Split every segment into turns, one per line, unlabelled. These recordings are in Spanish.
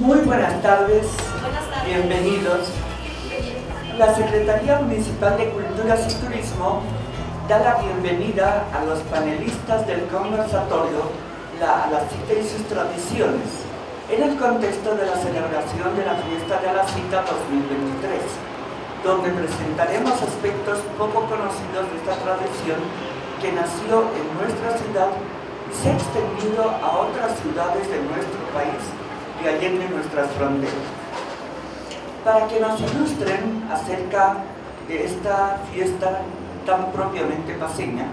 Muy buenas tardes.
Buenas tardes.
Bienvenidos. La Secretaría Municipal de Culturas y Turismo da la bienvenida a los panelistas del conversatorio La Cita y sus tradiciones, en el contexto de la celebración de la Fiesta de la Cita 2023, donde presentaremos aspectos poco conocidos de esta tradición que nació en nuestra ciudad y se ha extendido a otras ciudades de nuestro país y allende nuestras fronteras. Para que nos ilustren acerca de esta fiesta tan propiamente paceña,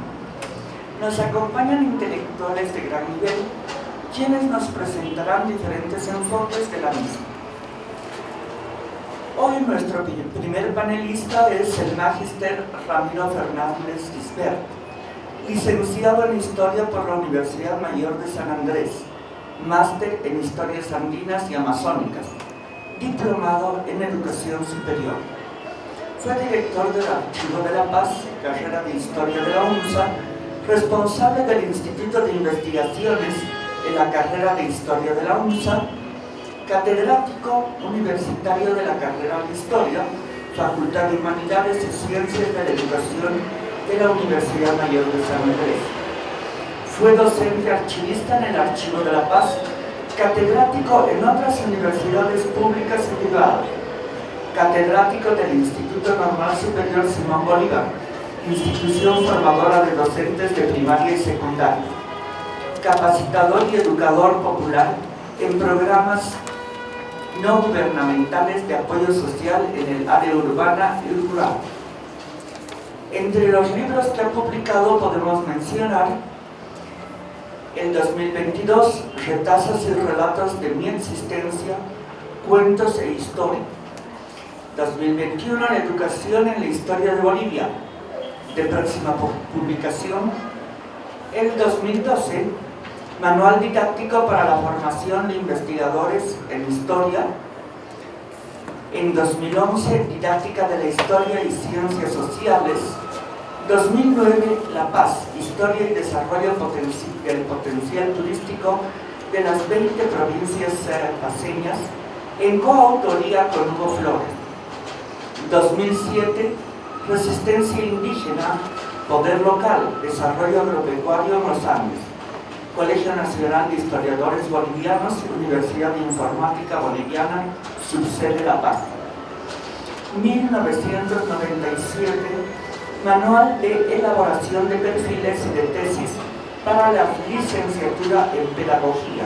nos acompañan intelectuales de gran nivel, quienes nos presentarán diferentes enfoques de la misma. Hoy nuestro primer panelista es el magíster Ramiro Fernández Gisbert, licenciado en Historia por la Universidad Mayor de San Andrés, máster en Historias Andinas y Amazónicas, diplomado en Educación Superior. Fue director del Archivo de la Paz, carrera de Historia de la UNSA, responsable del Instituto de Investigaciones en la carrera de Historia de la UNSA, catedrático universitario de la carrera de Historia, Facultad de Humanidades y Ciencias de la Educación de la Universidad Mayor de San Andrés. Fue docente archivista en el Archivo de la Paz, catedrático en otras universidades públicas y privadas, catedrático del Instituto Normal Superior Simón Bolívar, institución formadora de docentes de primaria y secundaria, capacitador y educador popular en programas no gubernamentales de apoyo social en el área urbana y rural. Entre los libros que ha publicado podemos mencionar en 2022, Retazos y relatos de mi existencia, cuentos e historia. 2021, la educación en la historia de Bolivia, de próxima publicación. El 2012, Manual didáctico para la formación de investigadores en historia. En 2011, Didáctica de la historia y ciencias sociales. 2009, La Paz, historia y desarrollo del potencial turístico de las 20 provincias paceñas, en coautoría con Hugo Flores. 2007, Resistencia indígena, poder local, desarrollo agropecuario en los Andes, Colegio Nacional de Historiadores Bolivianos, Universidad de Informática Boliviana, subsede La Paz. 1997, Manual de elaboración de perfiles y de tesis para la licenciatura en Pedagogía,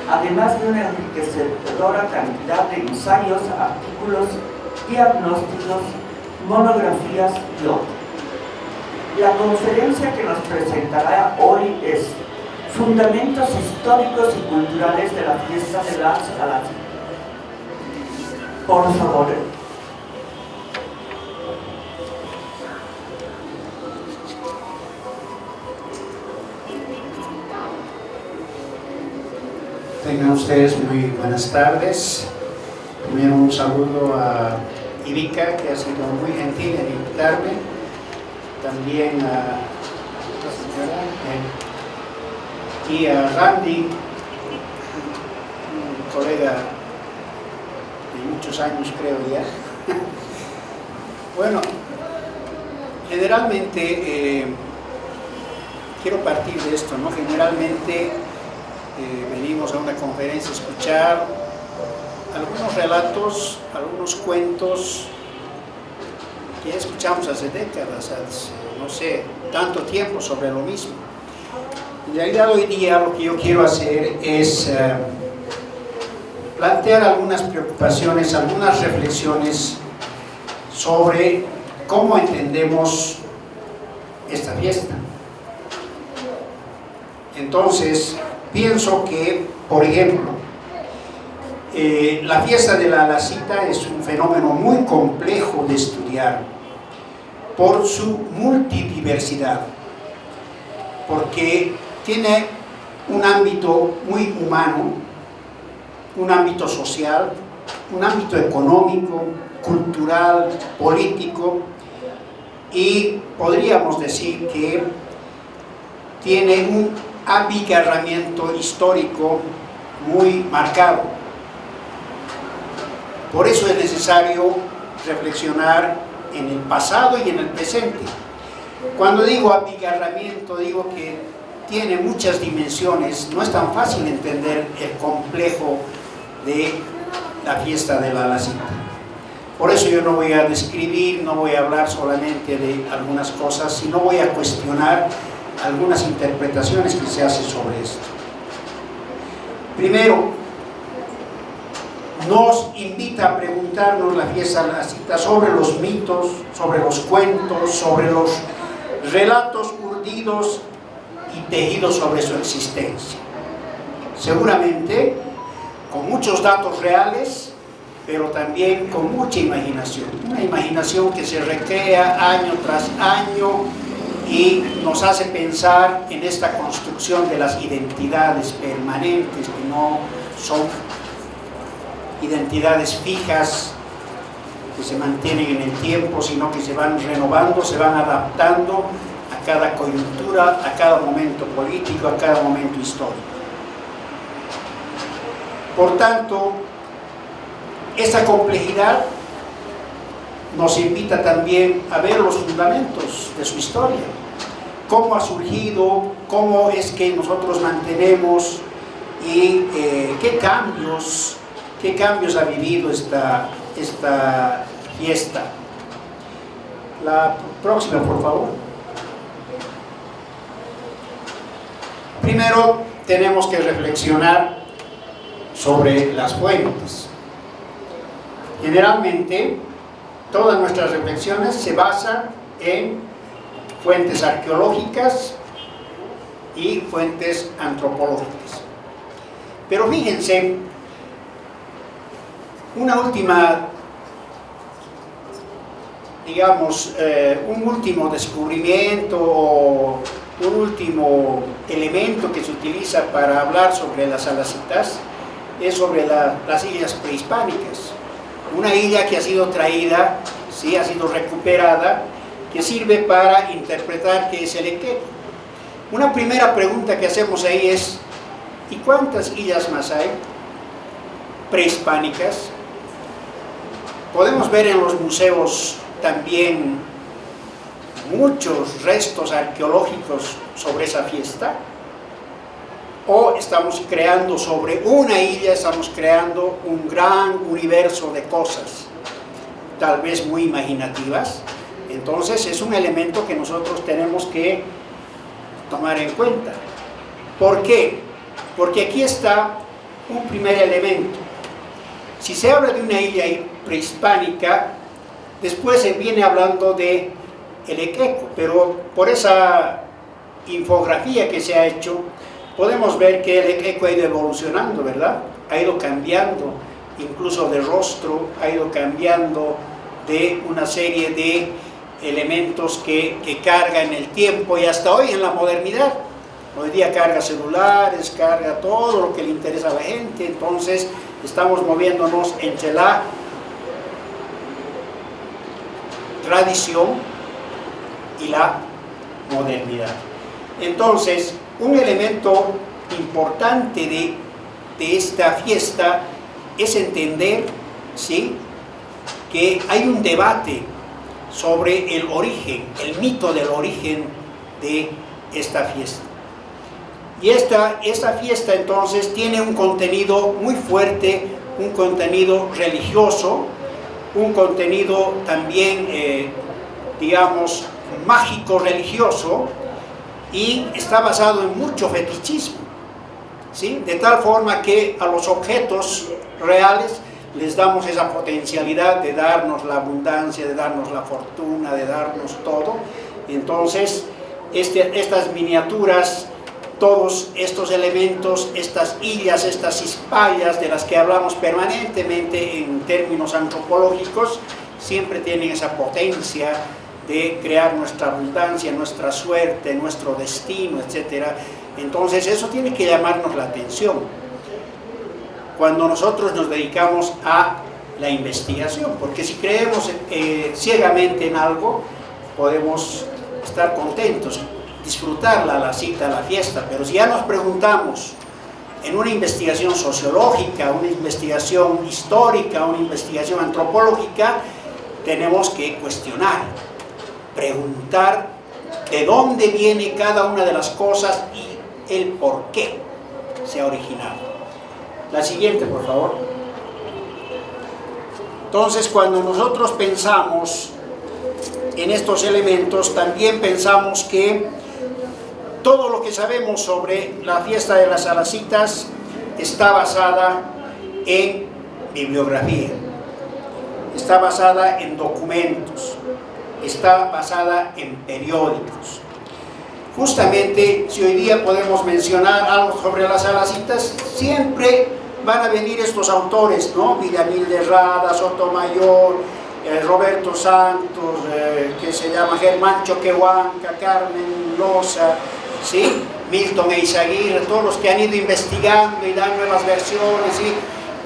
además de una enriquecedora cantidad de ensayos, artículos, diagnósticos, monografías y otros. La conferencia que nos presentará hoy es Fundamentos históricos y culturales de la fiesta de la Cita. Por favor.
Tengan ustedes muy buenas tardes. Primero un saludo a Ivica, que ha sido muy gentil en invitarme. También a la señora y a Randy, un colega de muchos años creo ya. Bueno, generalmente quiero partir de esto, ¿no? Generalmente venimos a una conferencia a escuchar algunos relatos, algunos cuentos que ya escuchamos hace décadas, hace, no sé, tanto tiempo sobre lo mismo. En realidad hoy día lo que yo quiero hacer es plantear algunas preocupaciones, algunas reflexiones sobre cómo entendemos esta fiesta. Entonces, pienso que, por ejemplo, la fiesta de la Cita es un fenómeno muy complejo de estudiar por su multidiversidad, porque tiene un ámbito muy humano, un ámbito social, un ámbito económico, cultural, político, y podríamos decir que tiene un abigarramiento histórico muy marcado. Por eso es necesario reflexionar en el pasado y en el presente. Cuando digo abigarramiento, digo que tiene muchas dimensiones, no es tan fácil entender el complejo de la fiesta de la Alacita. Por eso yo no voy a describir, no voy a hablar solamente de algunas cosas, sino voy a cuestionar algunas interpretaciones que se hacen sobre esto. Primero, nos invita a preguntarnos la fiesta de la Alacita sobre los mitos, sobre los cuentos, sobre los relatos urdidos y tejidos sobre su existencia. Seguramente con muchos datos reales, pero también con mucha imaginación. Una imaginación que se recrea año tras año y nos hace pensar en esta construcción de las identidades permanentes, que no son identidades fijas que se mantienen en el tiempo, sino que se van renovando, se van adaptando a cada coyuntura, a cada momento político, a cada momento histórico. Por tanto, esta complejidad nos invita también a ver los fundamentos de su historia, cómo ha surgido, cómo es que nosotros mantenemos y qué cambios ha vivido esta fiesta. La próxima, por favor. Primero tenemos que reflexionar sobre las fuentes. Generalmente, todas nuestras reflexiones se basan en fuentes arqueológicas y fuentes antropológicas. Pero fíjense, una última, digamos, un último descubrimiento o un último elemento que se utiliza para hablar sobre las Alacitas es sobre las islas prehispánicas. Una isla que ha sido traída, ¿sí?, ha sido recuperada, que sirve para interpretar qué es el Equeco. Una primera pregunta que hacemos ahí es: ¿y cuántas islas más hay prehispánicas? Podemos ver en los museos también muchos restos arqueológicos sobre esa fiesta. O estamos creando sobre una isla, estamos creando un gran universo de cosas, tal vez muy imaginativas. Entonces es un elemento que nosotros tenemos que tomar en cuenta. ¿Por qué? Porque aquí está un primer elemento. Si se habla de una isla prehispánica, después se viene hablando de el Equeco, pero por esa infografía que se ha hecho, podemos ver que el Equeco ha ido evolucionando, ¿verdad? Ha ido cambiando, incluso de rostro, ha ido cambiando de una serie de elementos que cargan el tiempo y hasta hoy en la modernidad. Hoy día carga celulares, carga todo lo que le interesa a la gente, entonces estamos moviéndonos entre la tradición y la modernidad. Entonces, un elemento importante de esta fiesta es entender, ¿sí?, que hay un debate sobre el origen, el mito del origen de esta fiesta. Y esta fiesta entonces tiene un contenido muy fuerte, un contenido religioso, un contenido también, digamos, mágico religioso, y está basado en mucho fetichismo, ¿sí? De tal forma que a los objetos reales les damos esa potencialidad de darnos la abundancia, de darnos la fortuna, de darnos todo. Entonces, estas miniaturas, todos estos elementos, estas illas, estas cispallas de las que hablamos permanentemente en términos antropológicos, siempre tienen esa potencia de crear nuestra abundancia, nuestra suerte, nuestro destino, etc. Entonces eso tiene que llamarnos la atención cuando nosotros nos dedicamos a la investigación, porque si creemos ciegamente en algo, podemos estar contentos, disfrutar la cita, la fiesta, pero si ya nos preguntamos en una investigación sociológica, una investigación histórica, una investigación antropológica, tenemos que cuestionar, preguntar de dónde viene cada una de las cosas y el por qué se ha originado. La siguiente, por favor. Entonces, cuando nosotros pensamos en estos elementos, también pensamos que todo lo que sabemos sobre la fiesta de las Salacitas está basada en bibliografía, está basada en documentos, está basada en periódicos. Justamente, si hoy día podemos mencionar algo sobre las Salacitas, siempre van a venir estos autores, ¿no? Villamil de Rada, Sotomayor, Roberto Santos, que se llama Germán Choquehuanca, Carmen Loza, ¿sí? Milton Eizaguirre, todos los que han ido investigando y dan nuevas versiones, ¿sí?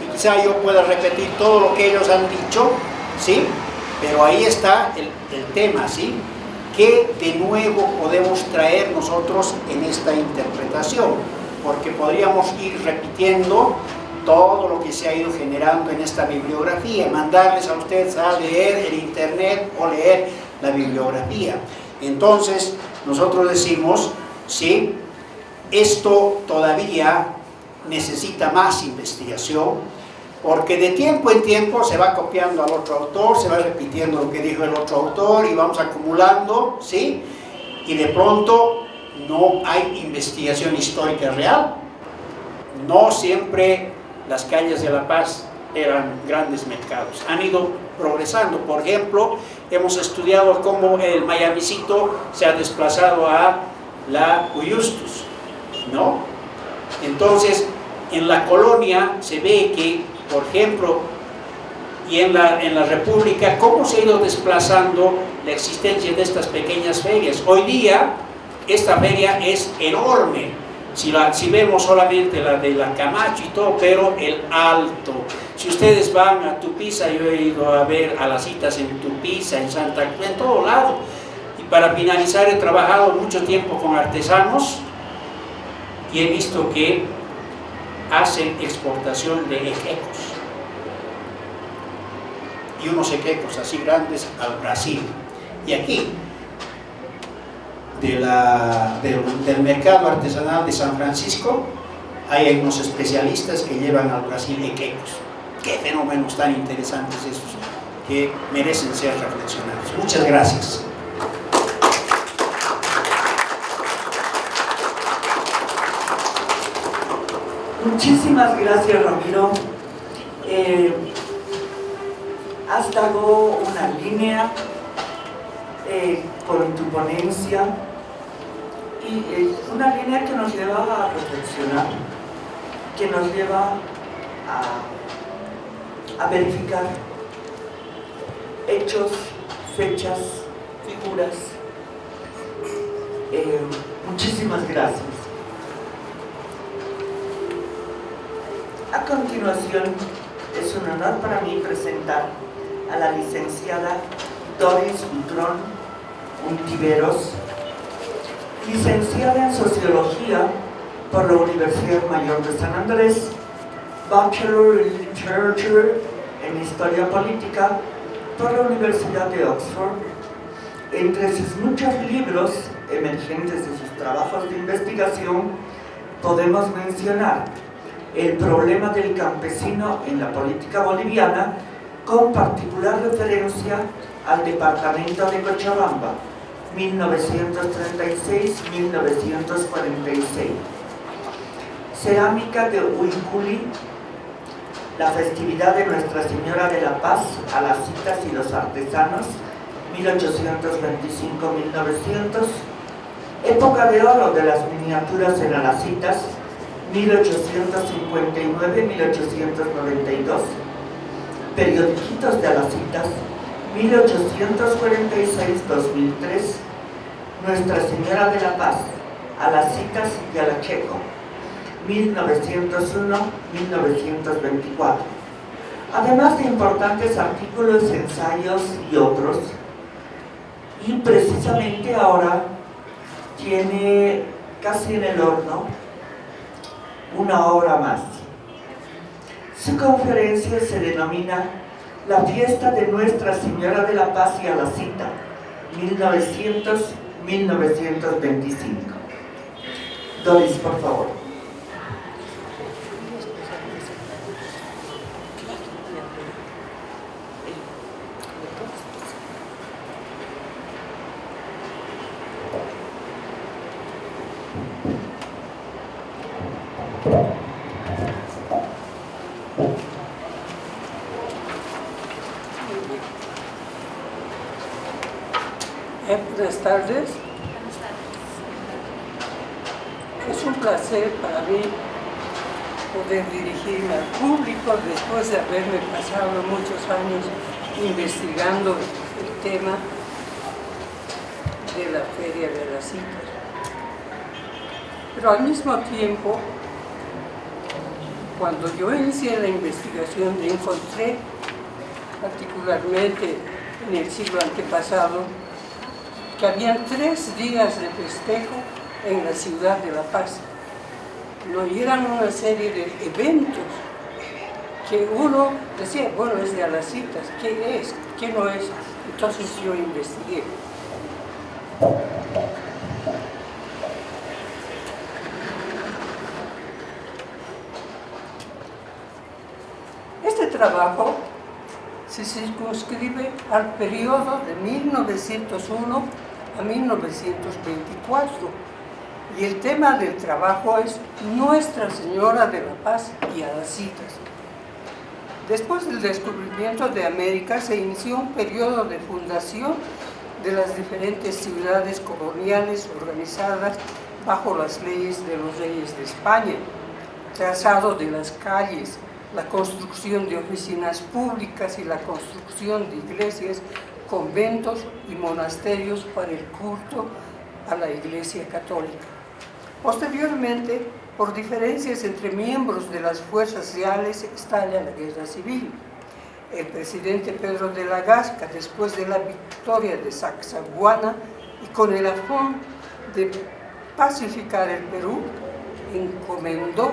Y quizá yo pueda repetir todo lo que ellos han dicho, ¿sí? Pero ahí está el tema, ¿sí? ¿Qué de nuevo podemos traer nosotros en esta interpretación? Porque podríamos ir repitiendo todo lo que se ha ido generando en esta bibliografía, mandarles a ustedes a leer el internet o leer la bibliografía. Entonces, nosotros decimos, sí, esto todavía necesita más investigación, porque de tiempo en tiempo se va copiando al otro autor, se va repitiendo lo que dijo el otro autor y vamos acumulando, ¿sí? Y de pronto no hay investigación histórica real. No siempre las calles de La Paz eran grandes mercados, han ido progresando. Por ejemplo, hemos estudiado cómo el Mayamicito se ha desplazado a la Uyustus, ¿no? Entonces, en la colonia se ve que, por ejemplo, y en la República, cómo se ha ido desplazando la existencia de estas pequeñas ferias. Hoy día, esta feria es enorme. Si vemos solamente la de la Camacho y todo, pero el Alto. Si ustedes van a Tupiza, yo he ido a ver a las citas en Tupiza, en Santa Cruz, en todo lado. Y para finalizar, he trabajado mucho tiempo con artesanos y he visto que hacen exportación de equecos. Y unos equecos así grandes al Brasil. Y aquí, del mercado artesanal de San Francisco, hay unos especialistas que llevan al Brasil equecos. Qué fenómenos tan interesantes esos, que merecen ser reflexionados. Muchas gracias.
Muchísimas gracias, Ramiro. Has dado una línea con tu ponencia y una línea que nos lleva a reflexionar, que nos lleva a verificar hechos, fechas, figuras. Muchísimas gracias. A continuación, es un honor para mí presentar a la licenciada Doris Butrón Untiveros, licenciada en Sociología por la Universidad Mayor de San Andrés, Bachelor in Literature en Historia Política por la Universidad de Oxford. Entre sus muchos libros emergentes de sus trabajos de investigación, podemos mencionar El problema del campesino en la política boliviana, con particular referencia al departamento de Cochabamba, 1936-1946. Cerámica de Huiculi, la festividad de Nuestra Señora de la Paz a las citas y los artesanos, 1825-1900. Época de oro de las miniaturas en Alacitas, 1859-1892. Periodiquitos de Alacitas, 1846-2003. Nuestra Señora de la Paz, Alacitas y Alacheco, 1901-1924. Además de importantes artículos, ensayos y otros. Y precisamente ahora tiene casi en el horno una obra más. Su conferencia se denomina La fiesta de Nuestra Señora de la Paz y a la Cita, 1900-1925. Doris, por favor.
Buenas tardes. Es un placer para mí poder dirigirme al público después de haberme pasado muchos años investigando el tema de la Feria de las Citas. Pero al mismo tiempo, cuando yo inicié la investigación, encontré particularmente en el siglo antepasado que habían 3 días de festejo en la ciudad de La Paz. No, y eran una serie de eventos que uno decía, bueno, es de a las citas, ¿qué es? ¿Qué no es? Entonces yo investigué. Este trabajo se circunscribe al periodo de 1901 a 1924 y el tema del trabajo es Nuestra Señora de la Paz y a las Citas. Después del descubrimiento de América se inició un periodo de fundación de las diferentes ciudades coloniales organizadas bajo las leyes de los reyes de España, trazado de las calles, la construcción de oficinas públicas y la construcción de iglesias, conventos y monasterios para el culto a la Iglesia Católica. Posteriormente, por diferencias entre miembros de las fuerzas reales, estalla la Guerra Civil. El presidente Pedro de la Gasca, después de la victoria de Sacsayhuamán y con el afán de pacificar el Perú, encomendó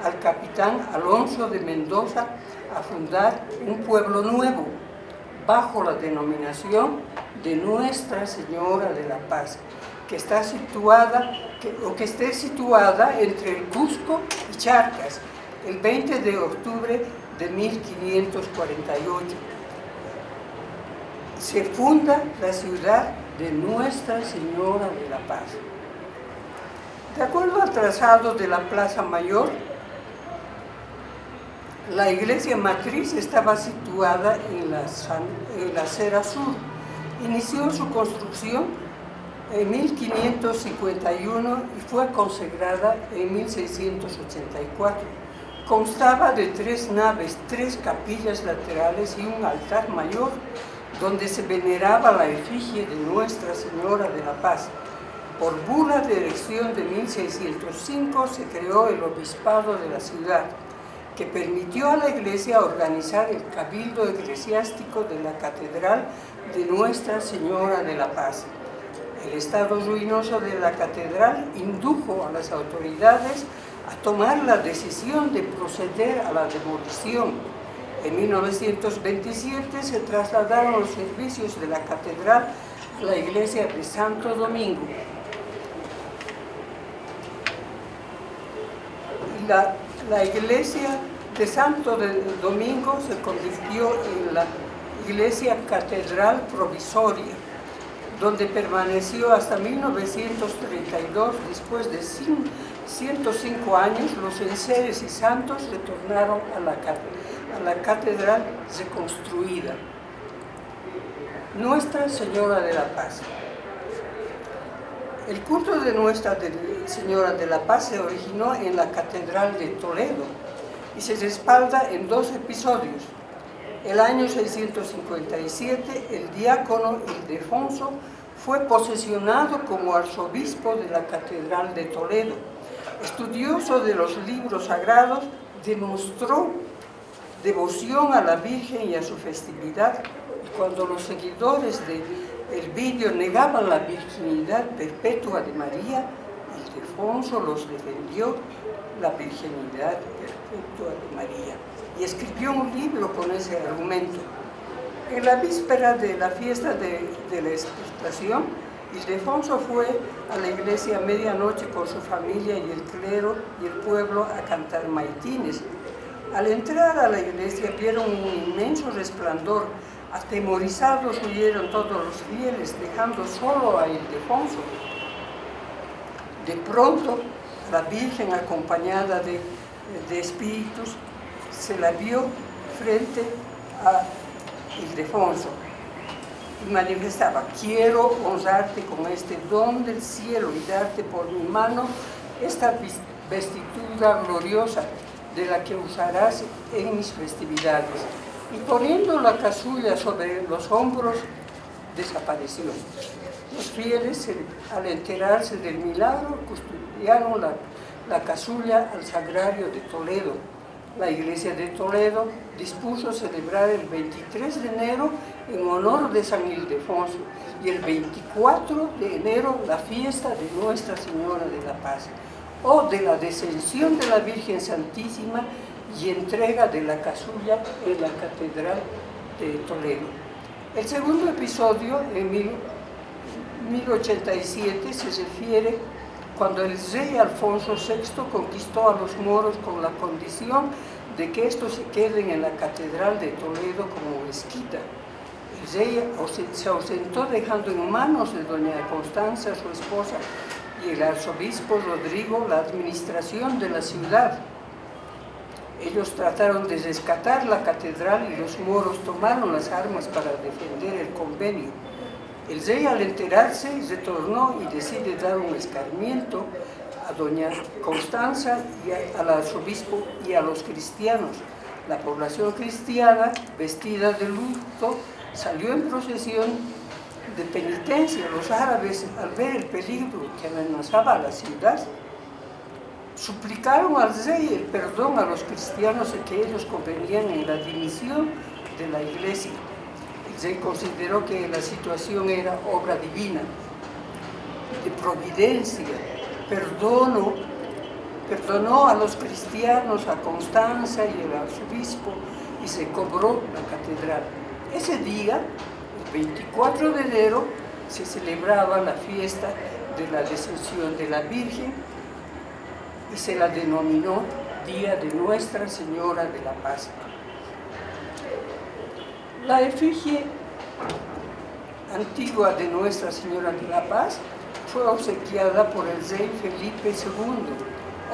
al capitán Alonso de Mendoza a fundar un pueblo nuevo bajo la denominación de Nuestra Señora de la Paz, que esté situada entre el Cusco y Charcas, el 20 de octubre de 1548. Se funda la ciudad de Nuestra Señora de la Paz. De acuerdo al trazado de la Plaza Mayor, la iglesia matriz estaba situada en la acera sur. Inició su construcción en 1551 y fue consagrada en 1684. Constaba de 3 naves, 3 capillas laterales y un altar mayor, donde se veneraba la efigie de Nuestra Señora de la Paz. Por bula de erección de 1605 se creó el obispado de la ciudad, que permitió a la Iglesia organizar el cabildo eclesiástico de la Catedral de Nuestra Señora de la Paz. El estado ruinoso de la catedral indujo a las autoridades a tomar la decisión de proceder a la demolición. En 1927 se trasladaron los servicios de la catedral a la iglesia de Santo Domingo. La iglesia de Santo Domingo se convirtió en la iglesia catedral provisoria, donde permaneció hasta 1932. Después de 105 años, los enseres y santos retornaron a la catedral reconstruida. Nuestra Señora de la Paz. El culto de Nuestra Señora de la Paz se originó en la Catedral de Toledo y se respalda en 2 episodios. El año 657, el diácono Ildefonso fue posesionado como arzobispo de la Catedral de Toledo. Estudioso de los libros sagrados, demostró devoción a la Virgen y a su festividad. Y cuando los seguidores de Elvidio negaban la virginidad perpetua de María Ildefonso los defendió la virginidad perpetua de María y escribió un libro con ese argumento. En la víspera de la fiesta de la expiación, Ildefonso fue a la iglesia a medianoche con su familia y el clero y el pueblo a cantar maitines. Al entrar a la iglesia vieron un inmenso resplandor. Atemorizados huyeron todos los fieles, dejando solo a Ildefonso. De pronto, la Virgen, acompañada de espíritus, se la vio frente a Ildefonso y manifestaba: quiero honrarte con este don del cielo y darte por mi mano esta vestidura gloriosa de la que usarás en mis festividades. Y poniendo la casulla sobre los hombros, desapareció. Los fieles, al enterarse del milagro, custodiaron la casulla al Sagrario de Toledo. La iglesia de Toledo dispuso celebrar el 23 de enero en honor de San Ildefonso y el 24 de enero la fiesta de Nuestra Señora de la Paz, o de la descensión de la Virgen Santísima y entrega de la casulla en la Catedral de Toledo. El segundo episodio, en 1087, se refiere cuando el rey Alfonso VI conquistó a los moros con la condición de que estos se queden en la Catedral de Toledo como mezquita. El rey se ausentó dejando en manos de doña Constanza, su esposa, y el arzobispo Rodrigo la administración de la ciudad. Ellos trataron de rescatar la catedral y los moros tomaron las armas para defender el convenio. El rey, al enterarse, retornó y decide dar un escarmiento a doña Constanza y al arzobispo y a los cristianos. La población cristiana, vestida de luto, salió en procesión de penitencia. Los árabes, al ver el peligro que amenazaba a la ciudad, suplicaron al rey el perdón a los cristianos de que ellos convenían en la dimisión de la iglesia. El rey consideró que la situación era obra divina, de providencia. Perdonó a los cristianos, a Constanza y al arzobispo, y se cobró la catedral. Ese día, el 24 de enero, se celebraba la fiesta de la descensión de la Virgen y se la denominó Día de Nuestra Señora de la Paz. La efigie antigua de Nuestra Señora de la Paz fue obsequiada por el rey Felipe II,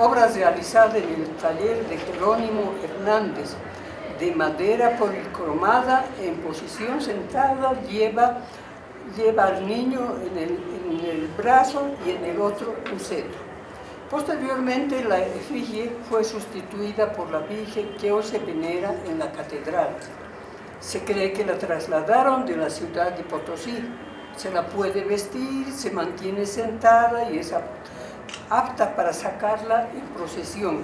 obra realizada en el taller de Jerónimo Hernández, de madera policromada, en posición sentada, lleva al niño en el brazo y en el otro un cetro. Posteriormente, la efigie fue sustituida por la Virgen que hoy se venera en la catedral. Se cree que la trasladaron de la ciudad de Potosí. Se la puede vestir, se mantiene sentada y es apta para sacarla en procesión.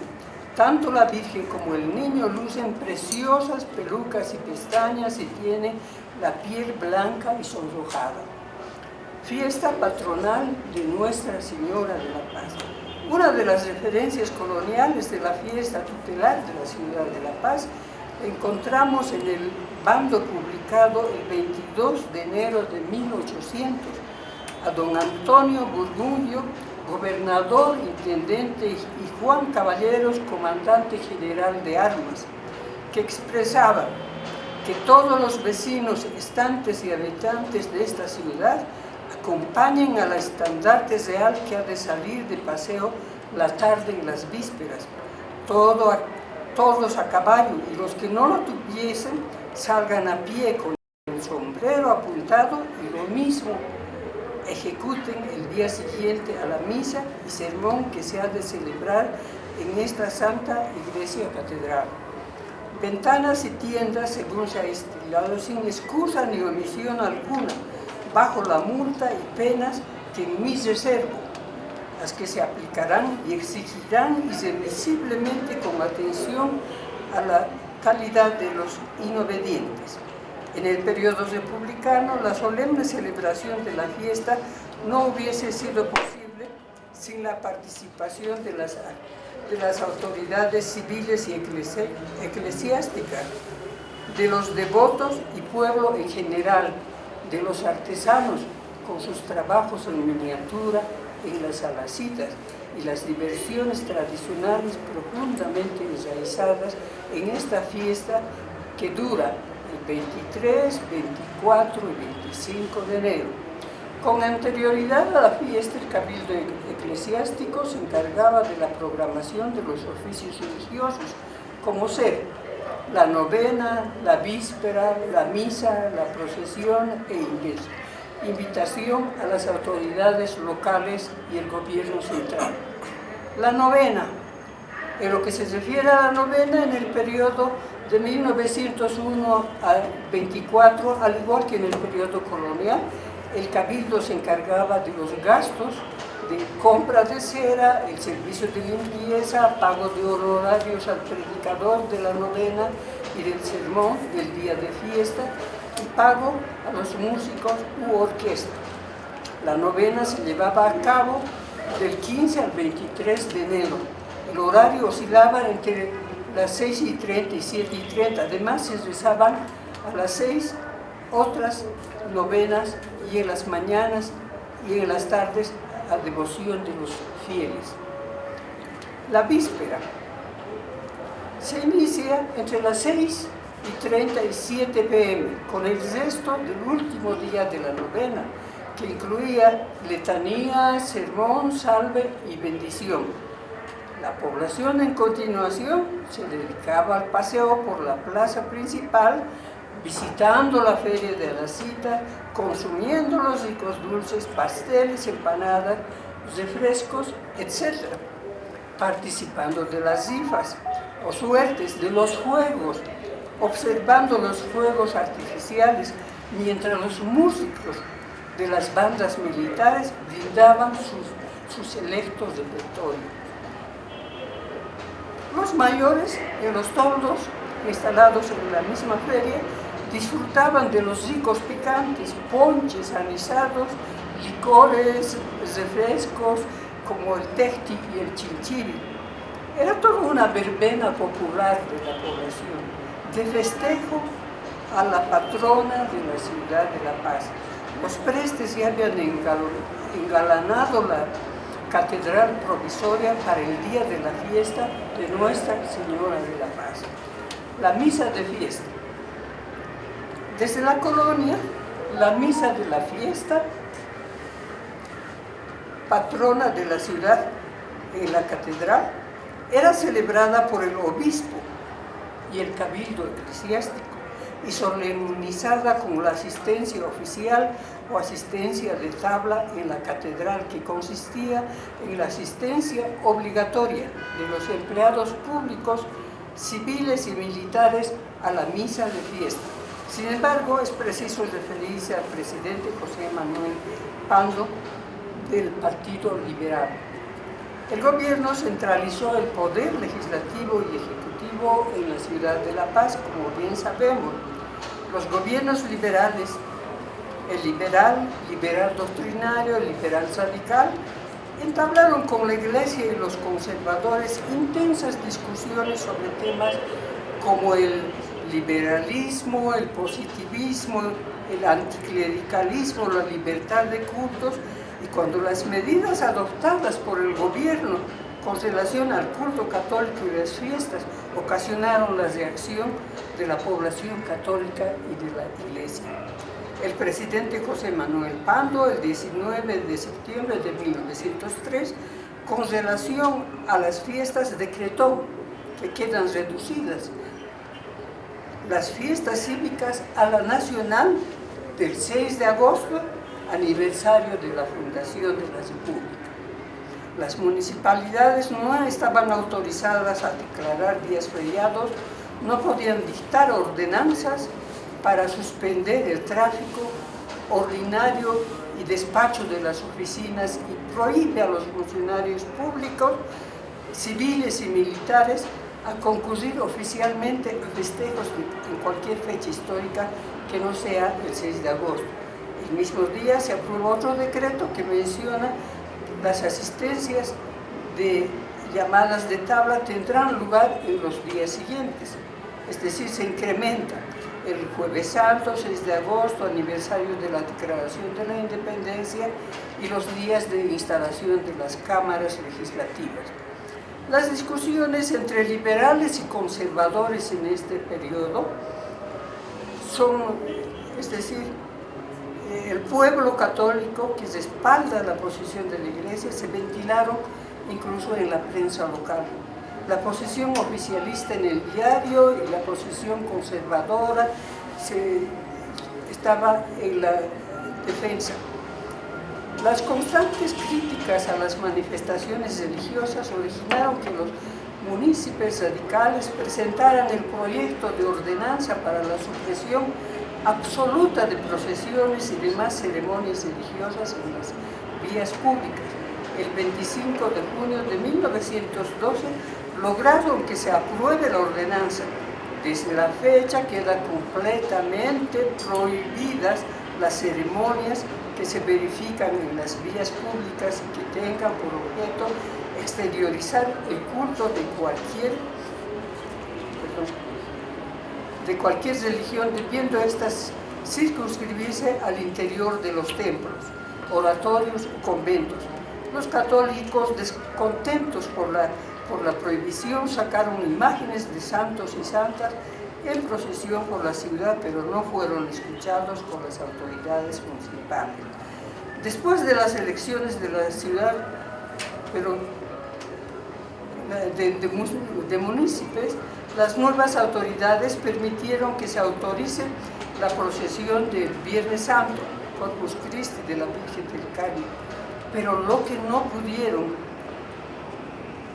Tanto la Virgen como el niño lucen preciosas pelucas y pestañas y tiene la piel blanca y sonrojada. Fiesta patronal de Nuestra Señora de la Paz. Una de las referencias coloniales de la fiesta tutelar de la ciudad de La Paz encontramos en el bando publicado el 22 de enero de 1800 a don Antonio Burgundio, gobernador, intendente, y Juan Caballeros, comandante general de armas, que expresaba que todos los vecinos, estantes y habitantes de esta ciudad acompañen a la estandarte real que ha de salir de paseo la tarde en las vísperas, todos a caballo, y los que no lo tuviesen salgan a pie con el sombrero apuntado, y lo mismo ejecuten el día siguiente a la misa y sermón que se ha de celebrar en esta Santa Iglesia Catedral. Ventanas y tiendas, según se ha estilado, sin excusa ni omisión alguna, bajo la multa y penas que en mí reservo, las que se aplicarán y exigirán irremisiblemente con atención a la calidad de los inobedientes. En el periodo republicano, la solemne celebración de la fiesta no hubiese sido posible sin la participación de las autoridades civiles y eclesiásticas, de los devotos y pueblo en general, de los artesanos con sus trabajos en miniatura, en las alacitas y las diversiones tradicionales profundamente enraizadas en esta fiesta que dura el 23, 24 y 25 de enero. Con anterioridad a la fiesta, el Cabildo Eclesiástico se encargaba de la programación de los oficios religiosos, como ser la novena, la víspera, la misa, la procesión e invitación a las autoridades locales y el gobierno central. La novena, en lo que se refiere a la novena, en el periodo de 1901 al 24, al igual que en el periodo colonial, el Cabildo se encargaba de los gastos de compra de cera, el servicio de limpieza, pago de honorarios al predicador de la novena y del sermón del día de fiesta y pago a los músicos u orquesta. La novena se llevaba a cabo del 15 al 23 de enero. El horario oscilaba entre las 6:30 y 7:30. Además, se rezaban a las 6 otras novenas y en las mañanas y en las tardes a devoción de los fieles. La víspera se inicia entre las 6:30 y 7 p.m. con el resto del último día de la novena, que incluía letanía, sermón, salve y bendición. La población en continuación se dedicaba al paseo por la plaza principal, visitando la feria de la cita, consumiendo los ricos dulces, pasteles, empanadas, refrescos, etc., participando de las rifas o suertes, de los juegos, observando los fuegos artificiales, mientras los músicos de las bandas militares brindaban sus selectos repertorios. Los mayores en los toldos instalados en la misma feria disfrutaban de los ricos picantes, ponches, anisados, licores, refrescos como el tehti y el chinchiri. Era toda una verbena popular de la población, de festejo a la patrona de la ciudad de La Paz. Los prestes ya habían engalanado la catedral provisoria para el día de la fiesta de Nuestra Señora de la Paz. La misa de fiesta. Desde la colonia, la misa de la fiesta, patrona de la ciudad en la catedral, era celebrada por el obispo y el cabildo eclesiástico y solemnizada con la asistencia oficial o asistencia de tabla en la catedral, que consistía en la asistencia obligatoria de los empleados públicos, civiles y militares a la misa de fiesta. Sin embargo, es preciso referirse al presidente José Manuel Pando del Partido Liberal. El gobierno centralizó el poder legislativo y ejecutivo en la ciudad de La Paz, como bien sabemos. Los gobiernos liberales, el liberal doctrinario, el liberal radical, entablaron con la Iglesia y los conservadores intensas discusiones sobre temas como el liberalismo, el positivismo, el anticlericalismo, la libertad de cultos, y cuando las medidas adoptadas por el gobierno con relación al culto católico y las fiestas ocasionaron la reacción de la población católica y de la Iglesia. El presidente José Manuel Pando, el 19 de septiembre de 1903, con relación a las fiestas, decretó que quedan reducidas las fiestas cívicas a la nacional del 6 de agosto, aniversario de la fundación de la República. Las municipalidades no estaban autorizadas a declarar días feriados, no podían dictar ordenanzas para suspender el tráfico ordinario y despacho de las oficinas, y prohíbe a los funcionarios públicos, civiles y militares a concurrir oficialmente a festejos en cualquier fecha histórica que no sea el 6 de agosto. El mismo día se aprobó otro decreto que menciona Las asistencias de llamadas de tabla tendrán lugar en los días siguientes, es decir, se incrementa el Jueves Santo, 6 de agosto, aniversario de la Declaración de la Independencia, y los días de instalación de las cámaras legislativas. Las discusiones entre liberales y conservadores en este periodo son, es decir, el pueblo católico que respalda la posición de la Iglesia se ventilaron incluso en la prensa local. La posición oficialista en el diario y la posición conservadora estaba en la defensa. Las constantes críticas a las manifestaciones religiosas originaron que los municipios radicales presentaran el proyecto de ordenanza para la supresión absoluta de procesiones y demás ceremonias religiosas en las vías públicas. El 25 de junio de 1912 lograron que se apruebe la ordenanza. Desde la fecha quedan completamente prohibidas las ceremonias que se verifican en las vías públicas y que tengan por objeto exteriorizar el culto de cualquier religión, debiendo estas circunscribirse al interior de los templos, oratorios o conventos. Los católicos, descontentos por la prohibición, sacaron imágenes de santos y santas en procesión por la ciudad, pero no fueron escuchados por las autoridades municipales. Después de las elecciones de la ciudad, de municipios, las nuevas autoridades permitieron que se autorice la procesión del Viernes Santo, Corpus Christi de la Virgen del Carmen, pero lo que no pudieron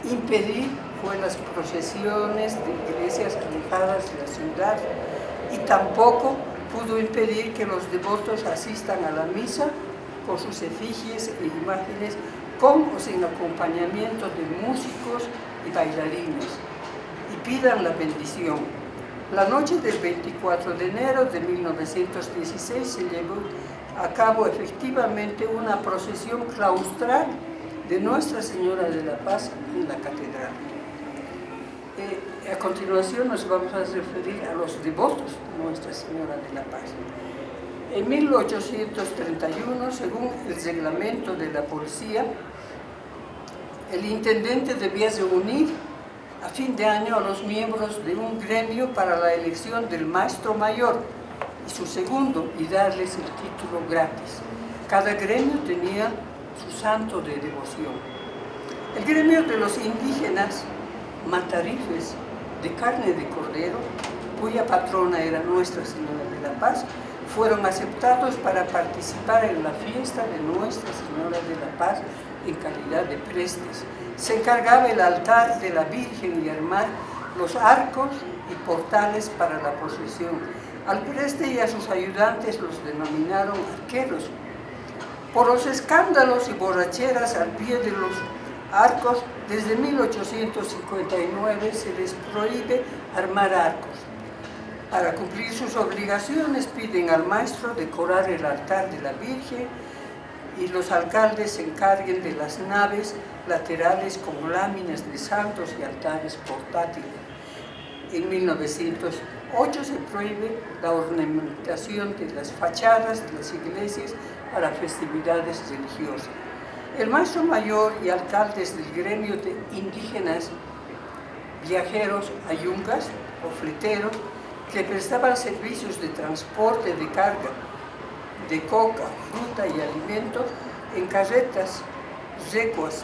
impedir fue las procesiones de iglesias alejadas de la ciudad, y tampoco pudo impedir que los devotos asistan a la misa con sus efigies e imágenes, con o sin acompañamiento de músicos y bailarines, y pidan la bendición. La noche del 24 de enero de 1916 se llevó a cabo efectivamente una procesión claustral de Nuestra Señora de la Paz en la catedral. A continuación nos vamos a referir a los devotos de Nuestra Señora de la Paz. En 1831, según el reglamento de la policía, el intendente debía reunir a fin de año a los miembros de un gremio para la elección del maestro mayor y su segundo, y darles el título gratis. Cada gremio tenía su santo de devoción. El gremio de los indígenas matarifes de carne de cordero, cuya patrona era Nuestra Señora de la Paz, fueron aceptados para participar en la fiesta de Nuestra Señora de la Paz en calidad de prestes. Se encargaba el altar de la Virgen y armar los arcos y portales para la procesión. Al preste y a sus ayudantes los denominaron arqueros. Por los escándalos y borracheras al pie de los arcos, desde 1859 se les prohíbe armar arcos. Para cumplir sus obligaciones piden al maestro decorar el altar de la Virgen, y los alcaldes se encarguen de las naves laterales con láminas de santos y altares portátiles. En 1908 se prohíbe la ornamentación de las fachadas de las iglesias para festividades religiosas. El maestro mayor y alcaldes del gremio de indígenas viajeros ayungas o fleteros, que prestaban servicios de transporte de carga de coca, fruta y alimentos en carretas, recuas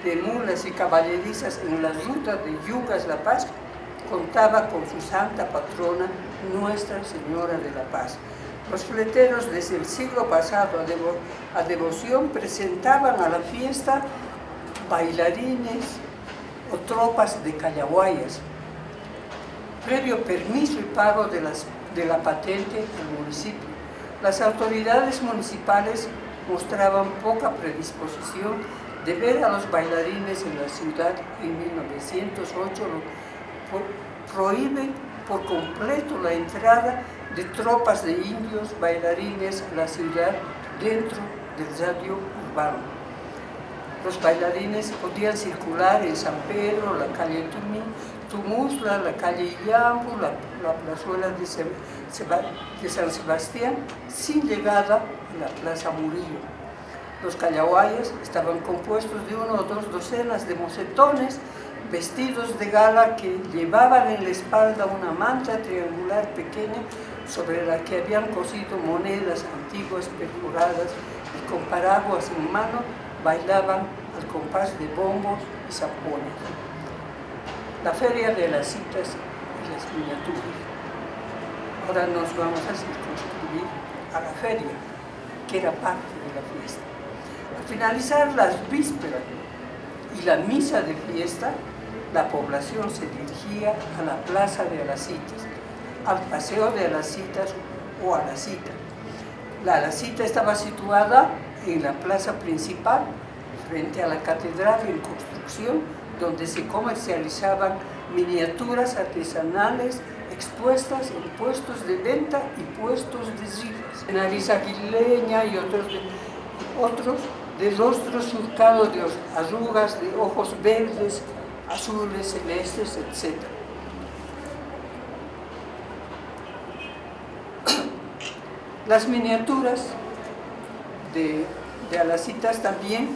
de mulas y caballerizas en la ruta de Yungas-La Paz, contaba con su santa patrona, Nuestra Señora de la Paz. Los fleteros desde el siglo pasado a devoción presentaban a la fiesta bailarines o tropas de callahuayas, previo permiso y pago de la patente al municipio. Las autoridades municipales mostraban poca predisposición de ver a los bailarines en la ciudad. En 1908 prohíben por completo la entrada de tropas de indios bailarines a la ciudad dentro del radio urbano. Los bailarines podían circular en San Pedro, la calle Tumusla, la calle Illambu, la plazuela de San Sebastián, sin llegada a la Plaza Murillo. Los callahuayas estaban compuestos de 1 o 2 docenas de mocetones vestidos de gala que llevaban en la espalda una manta triangular pequeña sobre la que habían cosido monedas antiguas perforadas y con paraguas en mano bailaban al compás de bombos y zampones. La feria de las citas y las miniaturas. Ahora nos vamos a circunscribir a la feria, que era parte de la fiesta. Al finalizar las vísperas y la misa de fiesta, la población se dirigía a la plaza de Alacitas, al paseo de Alacitas o a la cita. La Alacita estaba situada en la plaza principal, frente a la catedral en construcción, donde se comercializaban miniaturas artesanales expuestas en puestos de venta y puestos de rifas. Nariz aguileña y otros de rostros surcados de arrugas, de ojos verdes, azules, celestes, etc. Las miniaturas de Alacitas también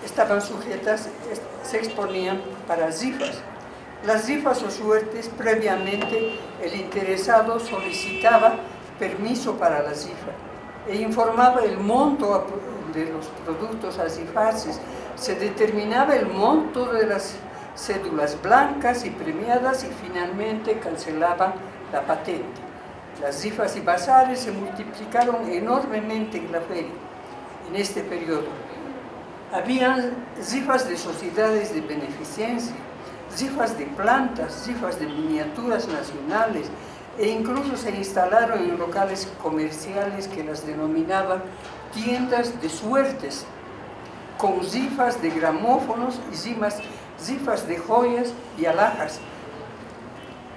estaban sujetas, se exponían para rifas. Las rifas o suertes, previamente el interesado solicitaba permiso para la rifa e informaba el monto de los productos a rifarse. Se determinaba el monto de las cédulas blancas y premiadas y finalmente cancelaban la patente. Las rifas y bazares se multiplicaron enormemente en la feria en este periodo. Habían rifas de sociedades de beneficencia, rifas de plantas, rifas de miniaturas nacionales e incluso se instalaron en locales comerciales que las denominaban tiendas de suertes, con rifas de gramófonos y rifas de joyas y alhajas,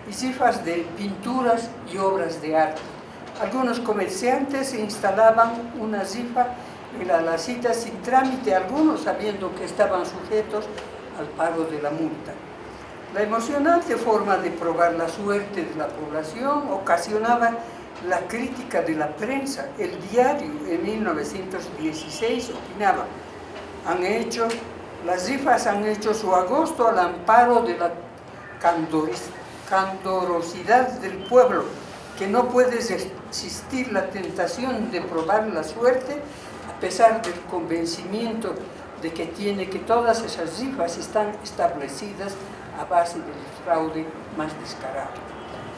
y rifas de pinturas y obras de arte. Algunos comerciantes se instalaban una rifa en la Alacita sin trámite, algunos sabiendo que estaban sujetos al pago de la multa. La emocionante forma de probar la suerte de la población ocasionaba la crítica de la prensa. El diario en 1916 opinaba: las rifas han hecho su agosto al amparo de la candorosidad del pueblo, que no puede resistir la tentación de probar la suerte, a pesar del convencimiento de que tiene que todas esas rifas están establecidas a base del fraude más descarado.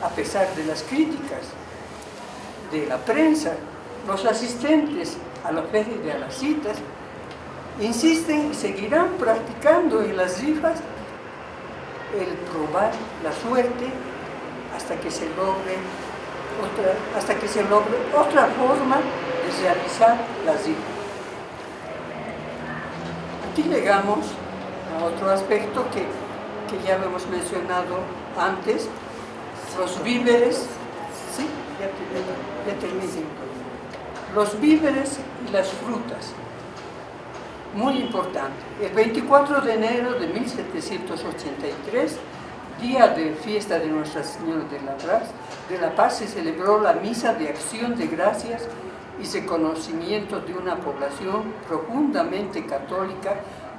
A pesar de las críticas de la prensa, los asistentes a la feria de Alacitas insisten y seguirán practicando en las rifas el probar la suerte hasta que se logre otra forma de realizar las rifas. Aquí llegamos a otro aspecto que ya lo hemos mencionado antes, los víveres, ¿sí? Ya terminé. Los víveres y las frutas, muy importante. El 24 de enero de 1783, día de fiesta de Nuestra Señora de la Paz, se celebró la misa de acción de gracias y reconocimiento de una población profundamente católica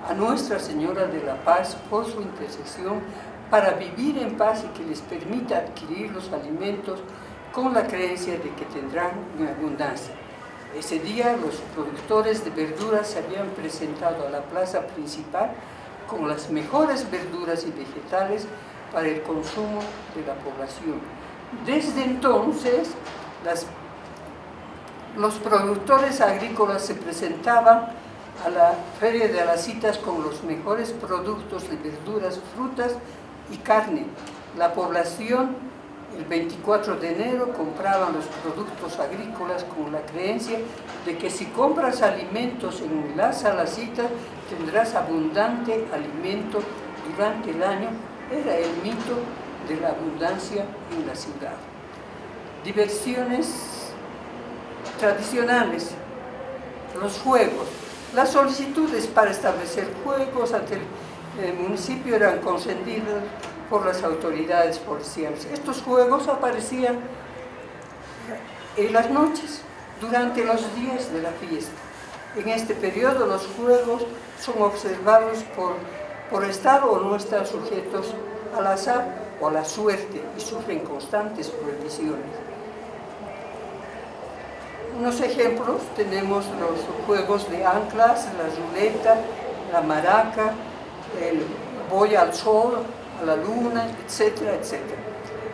a Nuestra Señora de la Paz por su intercesión para vivir en paz y que les permita adquirir los alimentos con la creencia de que tendrán en abundancia. Ese día los productores de verduras se habían presentado a la plaza principal con las mejores verduras y vegetales para el consumo de la población. Desde entonces, los productores agrícolas se presentaban a la feria de Alacitas con los mejores productos de verduras, frutas y carne. La población, el 24 de enero, compraban los productos agrícolas con la creencia de que si compras alimentos en las Alacitas tendrás abundante alimento durante el año. Era el mito de la abundancia en la ciudad. Diversiones tradicionales, los juegos. Las solicitudes para establecer juegos ante el municipio eran consentidas por las autoridades policiales. Estos juegos aparecían en las noches, durante los días de la fiesta. En este periodo los juegos son observados por estar o no estar sujetos al azar o a la suerte y sufren constantes prohibiciones. Unos ejemplos tenemos los juegos de anclas, la ruleta, la maraca, el voy al sol, a la luna, etcétera, etcétera.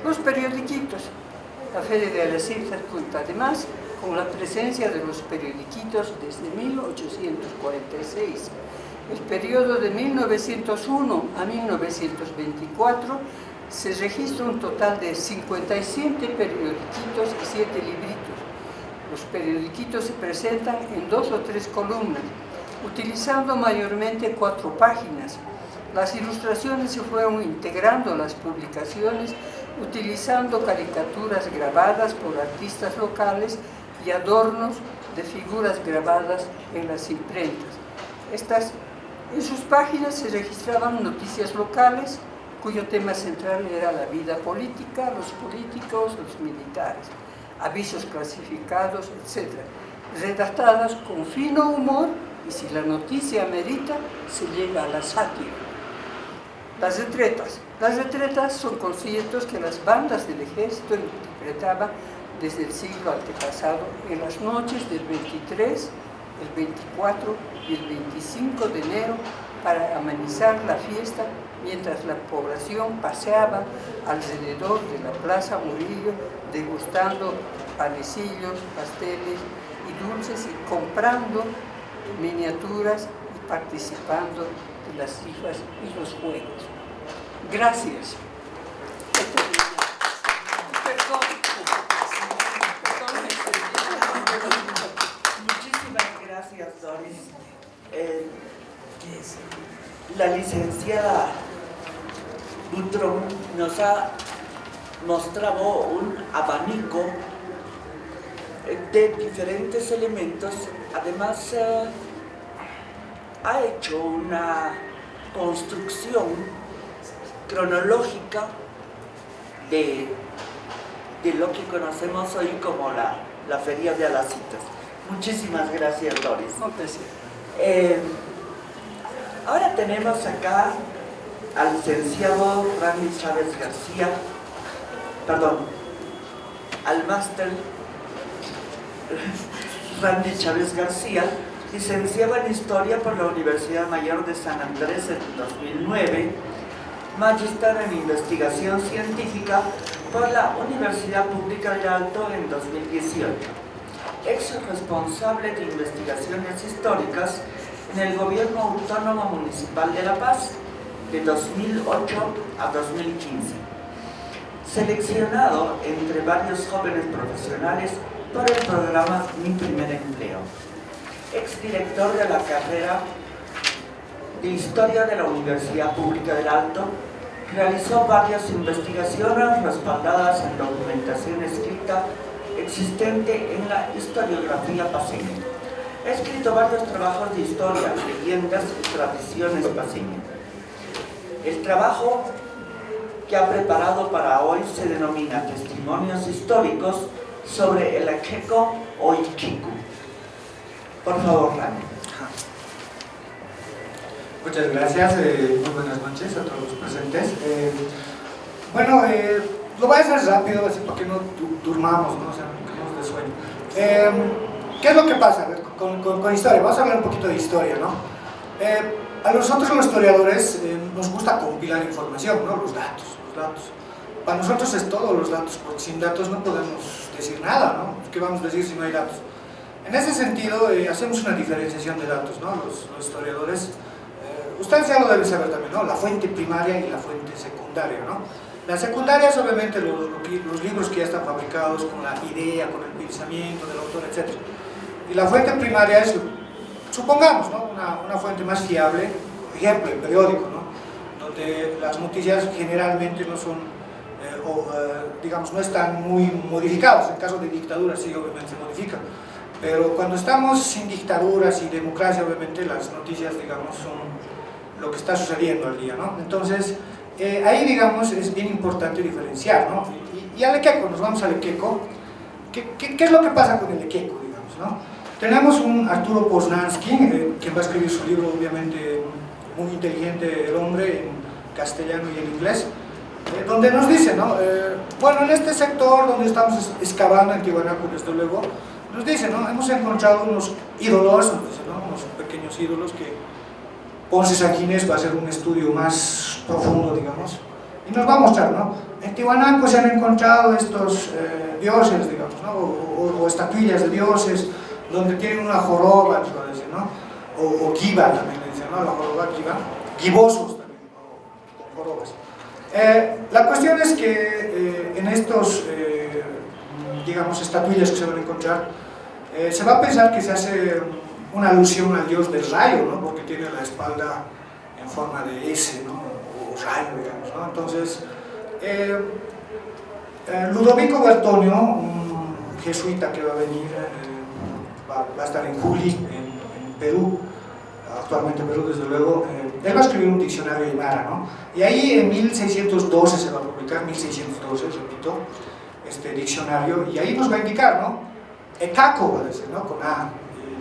Los periodiquitos. La Feria de Aracilsa cuenta además con la presencia de los periodiquitos desde 1846. El periodo de 1901 a 1924 se registra un total de 57 periodiquitos y 7 libritos. Los periodiquitos se presentan en 2 o 3 columnas, utilizando mayormente 4 páginas. Las ilustraciones se fueron integrando a las publicaciones utilizando caricaturas grabadas por artistas locales y adornos de figuras grabadas en las imprentas. En sus páginas se registraban noticias locales, cuyo tema central era la vida política, los políticos, los militares, avisos clasificados, etc., redactadas con fino humor y, si la noticia amerita, se llega a la sátira. Las retretas. Las retretas son conciertos que las bandas del ejército interpretaban desde el siglo antepasado en las noches del 23, el 24 y el 25 de enero para amenizar la fiesta mientras la población paseaba alrededor de la Plaza Murillo degustando panecillos, pasteles y dulces y comprando miniaturas y participando de las rifas y los juegos. Gracias.
Muchísimas gracias, Doris. La licenciada Butrón nos ha mostrado un abanico de diferentes elementos. Además, ha hecho una construcción cronológica de lo que conocemos hoy como la Feria de Alacitas. Muchísimas gracias, Doris. Ahora tenemos acá al licenciado Randy Chávez García, al máster Randy Chávez García, licenciado en Historia por la Universidad Mayor de San Andrés en 2009, magíster en Investigación Científica por la Universidad Pública del Alto en 2018, ex responsable de investigaciones históricas en el Gobierno Autónomo Municipal de La Paz de 2008 a 2015, seleccionado entre varios jóvenes profesionales por el programa Mi Primer Empleo, exdirector de la carrera de Historia de la Universidad Pública del Alto. Realizó varias investigaciones respaldadas en documentación escrita existente en la historiografía paceña. Ha escrito varios trabajos de historia, leyendas y tradiciones paceñas. El trabajo que ha preparado para hoy se denomina Testimonios históricos sobre el Acheco o Iquicu. Por favor, Rani.
Muchas gracias, muy buenas noches a todos los presentes. Lo voy a hacer rápido, así para que no durmamos, ¿no? O sea, que no nos dé sueño. ¿Qué es lo que pasa? A ver, con historia, vamos a hablar un poquito de historia, ¿no? A nosotros los historiadores nos gusta compilar información, ¿no? Los datos. Para nosotros es todo los datos, porque sin datos no podemos decir nada, ¿no? ¿Qué vamos a decir si no hay datos? En ese sentido, hacemos una diferenciación de datos, ¿no? Los historiadores, ustedes ya lo deben saber también, ¿no? La fuente primaria y la fuente secundaria, ¿no? La secundaria es obviamente los libros que ya están fabricados con la idea, con el pensamiento del autor, etc. Y la fuente primaria es, supongamos, ¿no? Una fuente más fiable, por ejemplo, el periódico, ¿no? Donde las noticias generalmente no son, digamos, no están muy modificadas. En caso de dictaduras sí, obviamente se modifican. pero cuando estamos sin dictaduras y democracia, obviamente las noticias, digamos, son lo que está sucediendo al día, ¿no? Entonces, ahí, digamos, es bien importante diferenciar, ¿no? Y al Ekeko, nos vamos al Ekeko. ¿Qué es lo que pasa con el Ekeko, digamos, ¿no? Tenemos un Arturo Poznański, quien va a escribir su libro, obviamente, muy inteligente el hombre, en castellano y en inglés, donde nos dice, ¿no? Bueno, en este sector donde estamos excavando en Tiwanaku, desde luego, nos dice, ¿no? Hemos encontrado unos ídolos, nos dice, ¿no? Unos pequeños ídolos que Ponce Sanginés va a hacer un estudio más profundo, digamos, y nos va a mostrar, ¿no? En Tiwanaku se han encontrado estos dioses, digamos, ¿no? O estatuillas de dioses, donde tienen una joroba, nos va a decir, ¿no? O giba también le dicen, ¿no? La joroba giba, gibosos también, con jorobas. La cuestión es que en estos, digamos, estatuillas que se van a encontrar, se va a pensar que se hace una alusión al dios del rayo, ¿no? Porque tiene la espalda en forma de S, ¿no? O rayo, digamos, ¿no? Entonces, Ludovico Bertonio, un jesuita que va a venir, va a estar en Juli, en Perú, actualmente Perú desde luego, él va a escribir un diccionario aymara, ¿no? Y ahí en 1612 se va a publicar, 1612, repito, este diccionario, y ahí nos va a indicar, ¿no? Ekako va a decir, ¿no? Con A,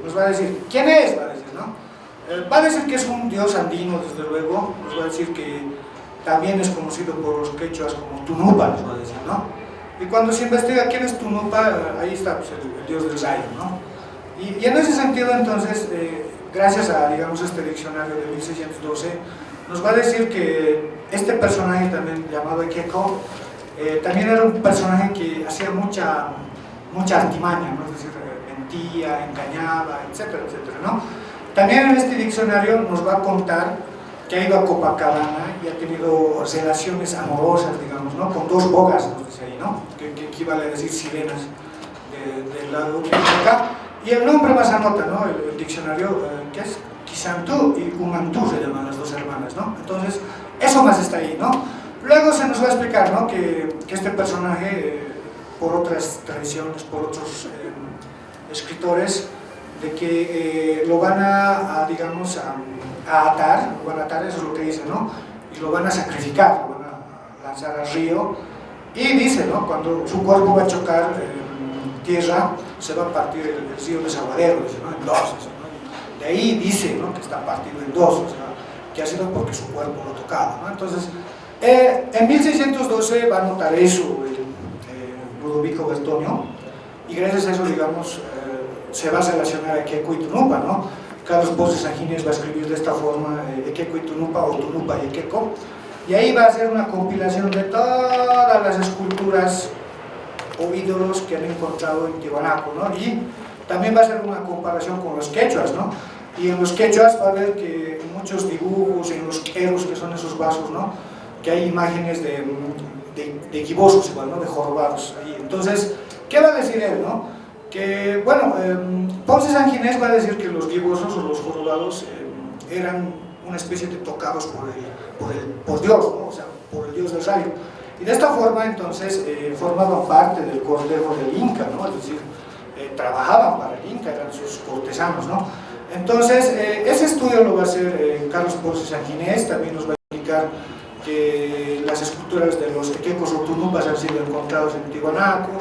nos va a decir, ¿quién es? Va a decir, ¿no? Va a decir que es un dios andino, desde luego, nos va a decir que también es conocido por los quechuas como Tunupa, nos va a decir, ¿no? Y cuando se investiga quién es Tunupa, ahí está pues, el dios del rayo, ¿no? Y en ese sentido, entonces, gracias a, digamos, este diccionario de 1612, nos va a decir que este personaje también llamado Ekeko, también era un personaje que hacía mucha artimaña, ¿no? Es decir, mentía, engañaba, etcétera, etcétera, ¿no? También en este diccionario nos va a contar que ha ido a Copacabana y ha tenido relaciones amorosas, digamos, ¿no? Con dos bogas, nos dice ahí, ¿no? Que equivale a decir sirenas del lado de acá. Y el nombre más anota, ¿no? El diccionario, que es Quisantú y Umantú se llaman las dos hermanas, ¿no? Entonces, eso más está ahí, ¿no? Luego se nos va a explicar, ¿no? Que este personaje, por otras tradiciones, por otros escritores, de que lo van a digamos, a atar, lo van a atar, eso es lo que dice, ¿no? Y lo van a sacrificar, lo van a lanzar al río, y dice, ¿no? Cuando su cuerpo va a chocar tierra, se va a partir el río Desaguadero, dice, ¿no? En dos, ¿no? De ahí dice, ¿no? Que está partido en dos, o sea, que ha sido porque su cuerpo lo tocaba, ¿no? Entonces, en 1612 va a notar eso Ludovico Bertonio, y gracias a eso, digamos, se va a relacionar a Ekeko y Tunupa, ¿no? Carlos Ponce Sanginés va a escribir de esta forma Ekeko y Tunupa, o Tunupa y Ekeko, y ahí va a hacer una compilación de todas las esculturas o ídolos que han encontrado en Tiwanaku, ¿no? Y también va a hacer una comparación con los quechuas, ¿no? Y en los quechuas va a ver que en muchos dibujos, en los queros, que son esos vasos, ¿no? Que hay imágenes de gibosos igual, ¿no? De jorobados ahí. Entonces, ¿qué va a decir él, no? Que, bueno, Ponce Sanginés va a decir que los gibosos o los jorobados eran una especie de tocados por Dios, ¿no? O sea, por el dios del rayo. Y de esta forma, entonces, formaban parte del cortejo del Inca, ¿no? Es decir, trabajaban para el Inca, eran sus cortesanos, ¿no? Entonces, ese estudio lo va a hacer Carlos Ponce Sanginés, también nos va a explicar que las esculturas de los Ekekos o Tunupas han sido encontrados en Tiwanaku,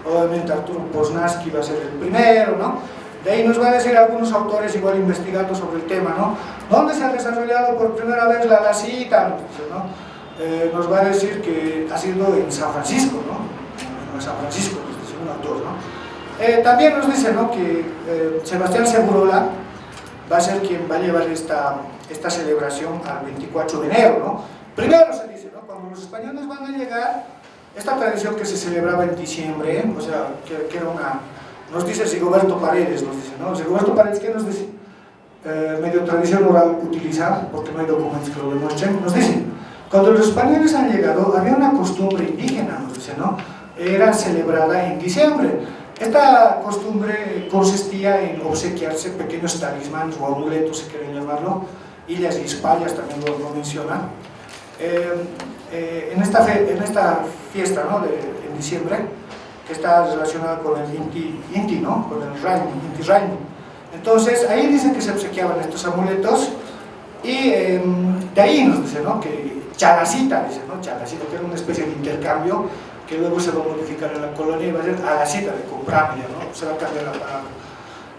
obviamente Arturo Poznański va a ser el primero, ¿no? De ahí nos va a decir algunos autores igual investigando sobre el tema, ¿no? ¿Dónde se ha desarrollado por primera vez la cita? ¿No? Nos va a decir que ha sido en San Francisco, ¿no? En San Francisco, nos dice un autor, ¿no? También nos dice, ¿no? Que Sebastián Segurola va a ser quien va a llevar esta celebración al 24 de enero, ¿no? Primero se dice, ¿no? Cuando los españoles van a llegar, esta tradición que se celebraba en diciembre, o sea, que era una... Nos dice Sigoberto Paredes, nos dice, ¿no? Sigoberto Paredes, ¿qué nos dice? Medio tradición oral utilizar, porque no hay documentos que lo demuestren, nos dice, cuando los españoles han llegado, había una costumbre indígena, nos dice, ¿no? Era celebrada en diciembre. Esta costumbre consistía en obsequiarse pequeños talismanes o amuletos, si quieren llamarlo, illas y espallas también lo mencionan. En esta fiesta, ¿no? En diciembre, que está relacionada con el Inti, ¿no? Con el Inti Raymi. Entonces, ahí dice que se obsequiaban estos amuletos, y de ahí nos dice, ¿no? Que Chalacita, dice, ¿no? Chalacita, que era una especie de intercambio, que luego se va a modificar en la colonia y va a ser Alacita, de compramia, ¿no? Se va a cambiar la palabra.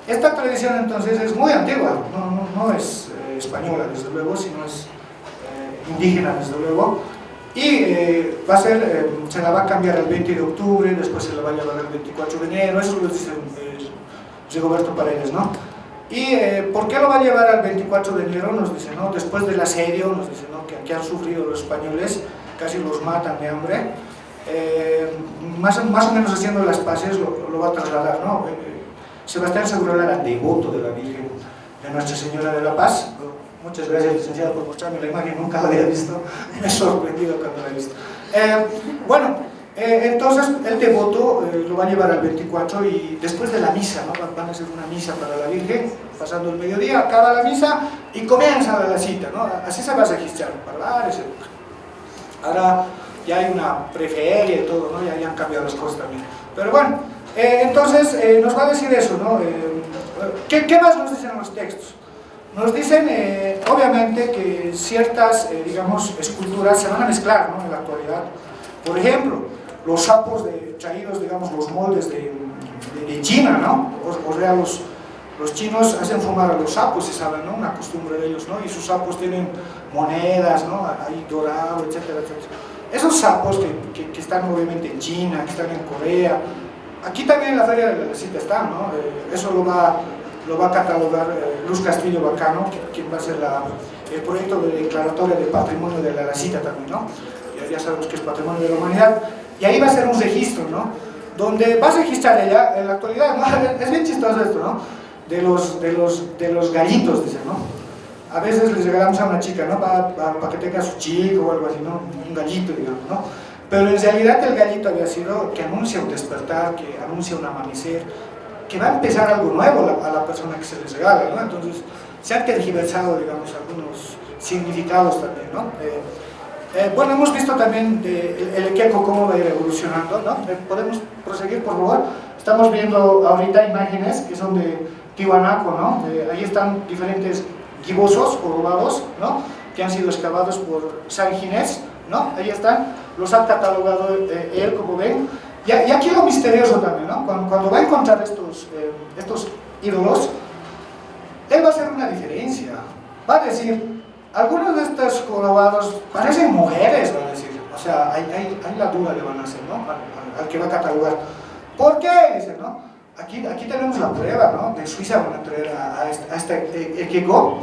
Esta tradición entonces es muy antigua, no es española desde luego, sino es indígena desde luego, y va a ser, se la va a cambiar el 20 de octubre, después se la va a llevar el 24 de enero, eso lo dice Rigoberto Paredes, ¿no? Y ¿por qué lo va a llevar al 24 de enero? Nos dice, ¿no? Después del asedio, nos dice, ¿no? Que aquí han sufrido los españoles, casi los matan de hambre, más o menos haciendo las paces lo va a trasladar, ¿no? Sebastián Segurola era devoto de la Virgen de Nuestra Señora de la Paz. Muchas gracias, licenciado, por mostrarme la imagen, nunca la había visto, me he sorprendido cuando la he visto. Bueno, entonces el devoto lo va a llevar al 24 y después de la misa, ¿no? Van a hacer una misa para la Virgen, pasando el mediodía, acaba la misa y comienza la cita, ¿no? Así se va a registrar, para etc. Ahora ya hay una preferia y todo, ¿no? Ya han cambiado las cosas también. Pero bueno, entonces nos va a decir eso, ¿no? ¿Qué más nos dicen los textos? Nos dicen, obviamente, que ciertas, digamos, esculturas se van a mezclar, ¿no? En la actualidad. Por ejemplo, los sapos traídos, digamos, los moldes de China, ¿no? O sea, los chinos hacen fumar a los sapos, se sabe, ¿no? Una costumbre de ellos, ¿no? Y sus sapos tienen monedas, ¿no? Ahí dorado, etcétera, etcétera. Esos sapos que están obviamente en China, que están en Corea, aquí también en la Feria de la Cita están, ¿no? Eso lo va a catalogar Luz Castillo Bacano, quien va a hacer el proyecto de declaratoria de patrimonio de la Cita también, ¿no? Ya sabemos que es patrimonio de la humanidad, y ahí va a ser un registro, ¿no? Donde va a registrar ella, en la actualidad, ¿no? Es bien chistoso esto, ¿no? De los gallitos, dice, ¿no? A veces les regalamos a una chica, ¿no? Para que tenga su chico o algo así, ¿no? Un gallito, digamos, ¿no? Pero en realidad el gallito había sido que anuncia un despertar, que anuncia un amanecer, que va a empezar algo nuevo a la persona que se les regala, ¿no? Entonces se han tergiversado, digamos, algunos significados también, ¿no? Bueno, hemos visto también el equeco cómo va a ir evolucionando, ¿no? ¿Podemos proseguir, por favor? Estamos viendo ahorita imágenes que son de Tiwanaku, ¿no? Ahí están diferentes gibosos o robados, ¿no? Que han sido excavados por San Ginés, ¿no? Ahí están, los ha catalogado él, como ven. Y aquí lo misterioso también, ¿no? Cuando va a encontrar estos ídolos, él va a hacer una diferencia. Va a decir, algunos de estos jorobados parecen mujeres, va a decir. O sea, hay la duda le van a hacer, ¿no? Al que va a catalogar. ¿Por qué? Dice, ¿no? Aquí tenemos la prueba, ¿no? De Suiza van a traer a este equeco,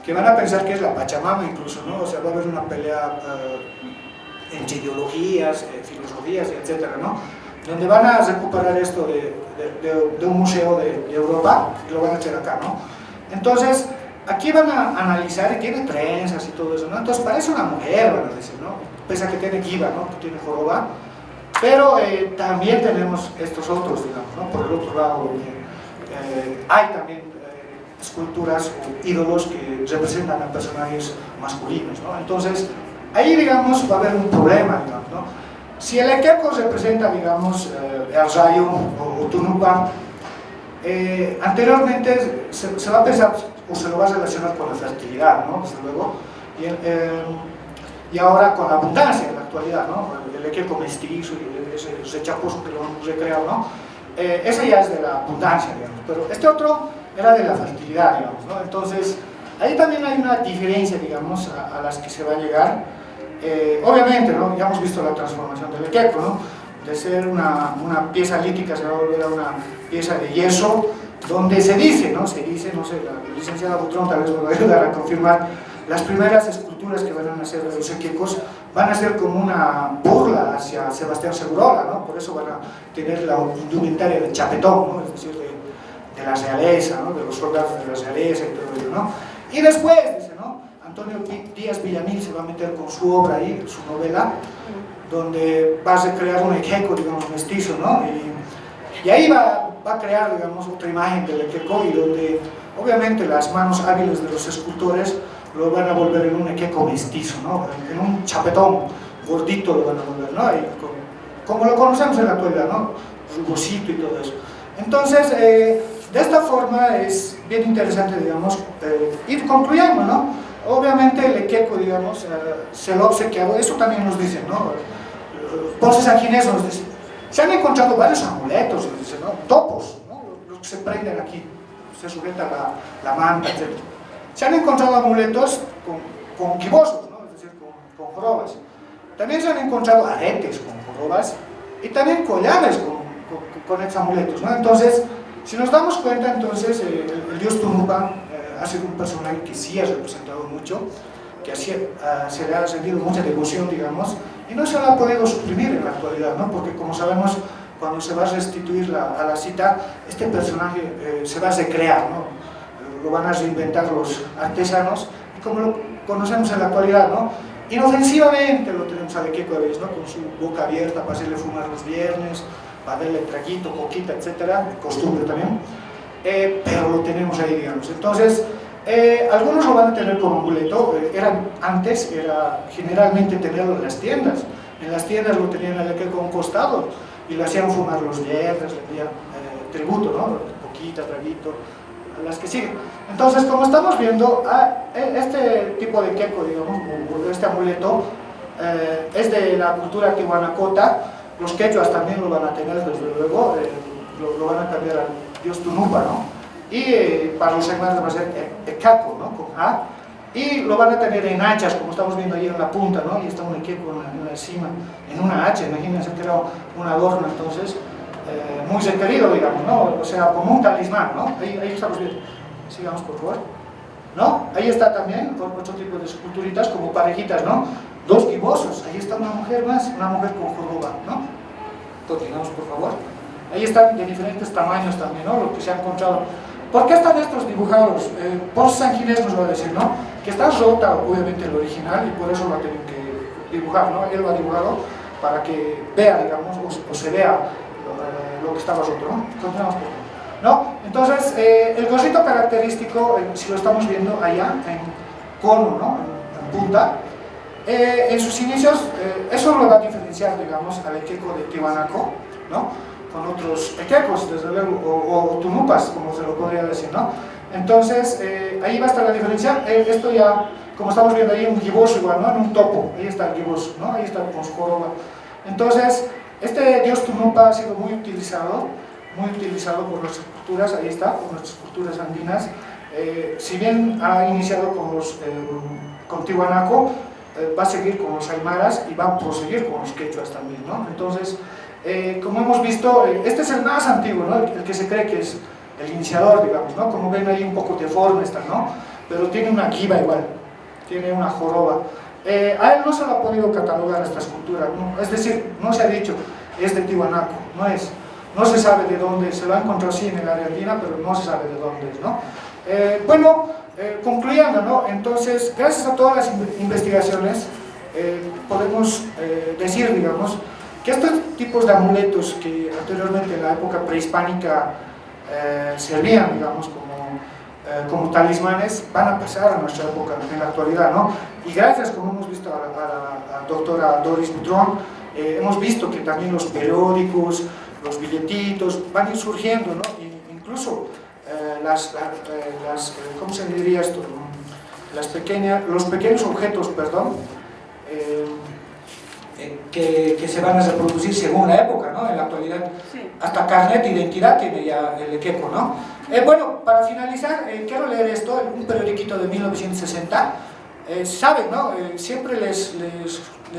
que van a pensar que es la Pachamama incluso, ¿no? O sea, va a haber una pelea entre ideologías, filosofías, etcétera, ¿no? Donde van a recuperar esto de un museo de Europa y lo van a echar acá, ¿no? Entonces, aquí van a analizar y tiene trenzas y todo eso, ¿no? Entonces parece una mujer, van a decir, ¿no? Pese a que tiene giba, ¿no? Que tiene joroba, pero también tenemos estos otros, digamos, ¿no? Por el otro lado, hay también esculturas o ídolos que representan a personajes masculinos, ¿no? Entonces, ahí, digamos, va a haber un problema, digamos, ¿no? Si el equeco representa, digamos, el rayo o Tunupa, anteriormente se va a pensar o se lo va a relacionar con la fertilidad, ¿no? Desde luego, y ahora con la abundancia en la actualidad, ¿no? El equeco mestizo y ese chaposo que lo hemos recreado, ¿no? Ese ya es de la abundancia, digamos, pero este otro era de la fertilidad, digamos, ¿no? Entonces, ahí también hay una diferencia, digamos, a las que se va a llegar. Obviamente, ¿no? Ya hemos visto la transformación del equeco, ¿no? De ser una pieza lítica se va a volver a una pieza de yeso, donde se dice, no sé, la licenciada Butrón tal vez me va a ayudar a confirmar, las primeras esculturas que van a hacer de los equecos van a ser como una burla hacia Sebastián Segurola, ¿no? Por eso van a tener la indumentaria de chapetón, ¿no? Es decir, de la realeza, ¿no? De los soldados de la realeza y todo ello, ¿no? Y después, dice, ¿no? Antonio Díaz Villamil se va a meter con su obra ahí, su novela, donde va a recrear un equeco, digamos, mestizo, ¿no? Y ahí va a crear, digamos, otra imagen del equeco, y donde obviamente las manos hábiles de los escultores lo van a volver en un equeco mestizo, ¿no? En un chapetón gordito lo van a volver, ¿no? Y como lo conocemos en la actualidad, ¿no? rugosito y todo eso. Entonces, de esta forma es bien interesante, digamos, ir concluyendo, ¿no? Obviamente el equeco, digamos, se lo ha obsequiado, eso también nos dicen, ¿no? Ponce San Ginés nos dice, se han encontrado varios amuletos, dice, ¿no? Topos, ¿no? Los que se prenden aquí, se sujeta la manta, etc. Se han encontrado amuletos con gibosos, ¿no? Es decir, con jorobas. También se han encontrado aretes con jorobas y también collares con estos amuletos, ¿no? Entonces, si nos damos cuenta, entonces, el dios Tunupa ha sido un personaje que sí ha representado mucho, que se le ha sentido mucha devoción, digamos, y no se la ha podido suprimir en la actualidad, ¿no? Porque, como sabemos, cuando se va a restituir a la cita, este personaje se va a recrear, ¿no? Lo van a reinventar los artesanos, y como lo conocemos en la actualidad, ¿no? Inofensivamente lo tenemos al equeco de vez, ¿no? Con su boca abierta para hacerle fumar los viernes, para darle traguito, coquita, etcétera, costumbre también, pero lo tenemos ahí, digamos. Entonces, algunos lo van a tener como amuleto, antes era generalmente tenerlo en las tiendas lo tenían al equeco a un costado, y le hacían fumar los viernes, le hacían tributo, ¿no? Coquita, traguito, las que siguen. Entonces, como estamos viendo, este tipo de queco, digamos, o este amuleto, es de la cultura tihuanacota. Los quechuas también lo van a tener, desde luego, lo van a cambiar al dios Tunupa, ¿no? Y para los hermanos va a ser Ecaco, ¿no? Con A. Y lo van a tener en hachas, como estamos viendo ahí en la punta, ¿no? Y está un equeco en la cima, en una hacha, imagínense que era un adorno, entonces, muy requerido, digamos, ¿no? O sea, como un talismán, ¿no? Ahí estamos viendo. Sigamos, por favor. ¿No? Ahí está también otro tipo de esculturitas, como parejitas, ¿no? Dos gibosos, ahí está una mujer más, una mujer con joroba, ¿no? Continuamos, por favor. Ahí están de diferentes tamaños también, ¿no? Lo que se ha encontrado. ¿Por qué están estos dibujados? Ponce San Ginés nos va a decir, ¿no? Que está rota, obviamente, el original, y por eso lo tienen que dibujar, ¿no? Él lo ha dibujado para que vea, digamos, o se vea lo que estaba roto, ¿no? Continuamos, por favor. ¿No? Entonces, el gorrito característico, si lo estamos viendo allá, en cono, ¿no? En punta, en sus inicios, eso lo va a diferenciar, digamos, al equeco de Tiwanaku, ¿no? Con otros equecos, desde luego, o tunupas, como se lo podría decir, ¿no? Entonces, ahí va a estar la diferencia. Esto ya, como estamos viendo ahí, un giboso igual, ¿no? En un topo, ahí está el giboso, ¿no? Ahí está con su joroba. Entonces, este dios Tunupa ha sido muy utilizado por nuestras culturas, ahí está, por nuestras culturas andinas. Si bien ha iniciado con Tiwanaku, va a seguir con los aymaras y va a proseguir con los quechuas también, ¿no? Entonces, como hemos visto, este es el más antiguo, ¿no? El que se cree que es el iniciador, digamos, ¿no? Como ven ahí un poco deforme está, ¿no? Pero tiene una giba igual, tiene una joroba. A él no se lo ha podido catalogar esta escultura, ¿no? Es decir, no se ha dicho, es de Tiwanaku, no se sabe de dónde, se lo ha encontrado sí en el área andina, pero no se sabe de dónde es, ¿no? Concluyendo, ¿no? Entonces, gracias a todas las investigaciones, podemos decir, digamos, que estos tipos de amuletos que anteriormente en la época prehispánica servían, digamos, como talismanes, van a pasar a nuestra época en la actualidad, ¿no? Y gracias, como hemos visto a la doctora Doris Butrón, hemos visto que también los periódicos, los billetitos van a ir surgiendo, ¿no? Incluso ¿cómo se diría esto? Los pequeños objetos, perdón, que se van a reproducir según la época, ¿no? En la actualidad, sí. Hasta carnet de identidad tiene ya el equeco, ¿no? Bueno, para finalizar, quiero leer esto, un periodiquito de 1960. Saben, ¿no? Siempre les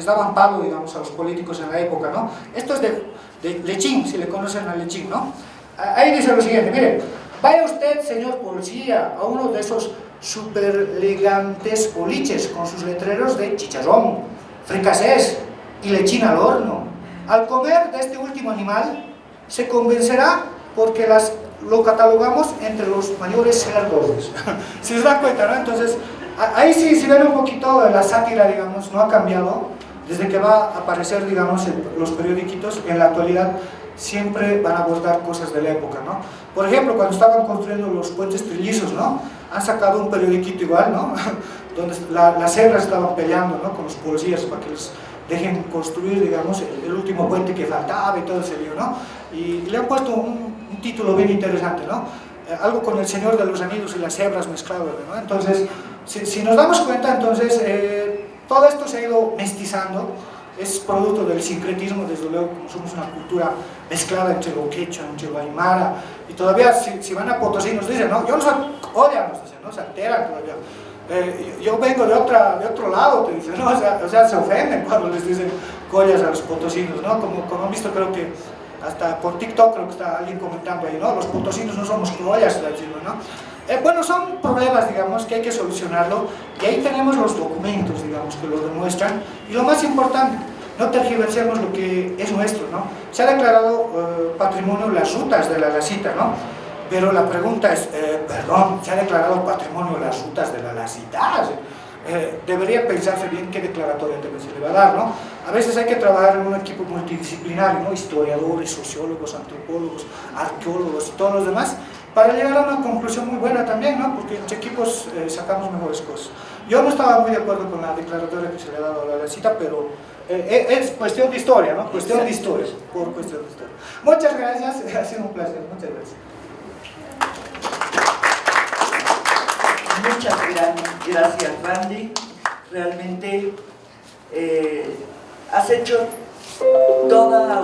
daban palo, digamos, a los políticos en la época, ¿no? Esto es de Lechín, si le conocen a Lechín, ¿no? Ahí dice lo siguiente, miren: vaya usted, señor policía, a uno de esos super elegantes boliches con sus letreros de chicharrón, fricasés y lechín al horno. Al comer de este último animal, se convencerá porque lo catalogamos entre los mayores cerdos. ¿Se les da cuenta, no? Entonces, ahí sí, si ven un poquito la sátira, digamos, no ha cambiado. Desde que va a aparecer, digamos, los periodiquitos, en la actualidad siempre van a abordar cosas de la época, ¿no? Por ejemplo, cuando estaban construyendo los puentes trillizos, ¿no? Han sacado un periodiquito igual, ¿no? Donde las cebras estaban peleando, ¿no? Con los policías para que les dejen construir, digamos, el último puente que faltaba y todo ese lío, ¿no? Y le han puesto un título bien interesante, ¿no? Algo con el Señor de los Anillos y las cebras mezclado, ¿no? Entonces, si nos damos cuenta, entonces, todo esto se ha ido mestizando, es producto del sincretismo, desde luego, como somos una cultura mezclada entre lo quechua, entre lo aymara, y todavía si van a Potosí nos dicen, ¿no? Yo no soy Colla, nos dicen, ¿no? Se alteran todavía. Yo vengo de otro lado, te dicen, ¿no? O sea, se ofenden cuando les dicen collas a los potosinos, ¿no? Como han visto, creo que hasta por TikTok creo que está alguien comentando ahí, ¿no? Los potosinos no somos collas, está diciendo, ¿no? Bueno, son problemas, digamos, que hay que solucionarlo, y ahí tenemos los documentos, digamos, que lo demuestran, y lo más importante, no tergiversemos lo que es nuestro, ¿no? Se ha declarado patrimonio las rutas de la Lacita, ¿no? Pero la pregunta es, perdón, se ha declarado patrimonio las rutas de la Lacita. Debería pensarse bien qué declaratoria también se le va a dar, ¿no? A veces hay que trabajar en un equipo multidisciplinario, ¿no? Historiadores, sociólogos, antropólogos, arqueólogos y todos los demás, para llegar a una conclusión muy buena también, ¿no? Porque entre equipos sacamos mejores cosas. Yo no estaba muy de acuerdo con la declaratoria que se le ha dado a la Lacita, pero es cuestión de historia, ¿no? Cuestión de historia, por cuestión de historia. Muchas gracias, ha sido un placer, muchas gracias.
Muchas gracias, Randy. Realmente has hecho toda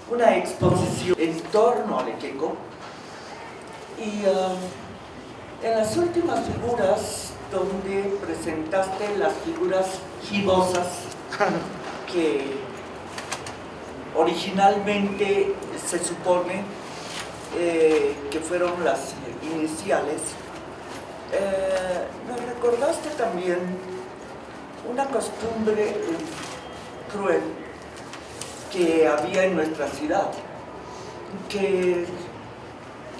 una exposición en torno al Equeco, y en las últimas figuras donde presentaste las figuras gibosas que originalmente se supone que fueron las iniciales, nos recordaste también una costumbre cruel que había en nuestra ciudad, que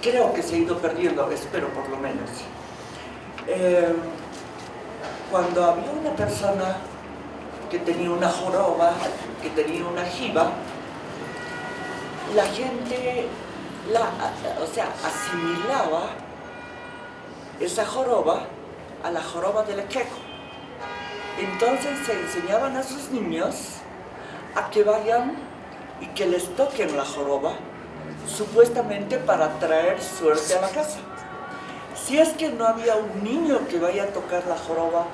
creo que se ha ido perdiendo, espero por lo menos. Cuando había una persona que tenía una joroba, que tenía una jiba, la gente asimilaba esa joroba a la joroba del Equeco. Entonces se enseñaban a sus niños a que vayan y que les toquen la joroba, supuestamente para traer suerte a la casa. Si es que no había un niño que vaya a tocar la joroba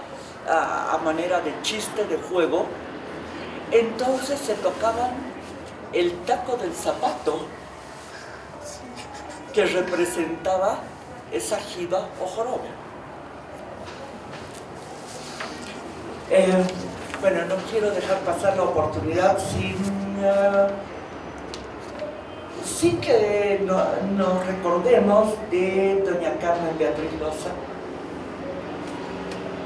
a manera de chiste, de juego, entonces se tocaban el taco del zapato que representaba esa jiba o joroba. Bueno, no quiero dejar pasar la oportunidad sin que nos recordemos de doña Carmen Beatriz Loza,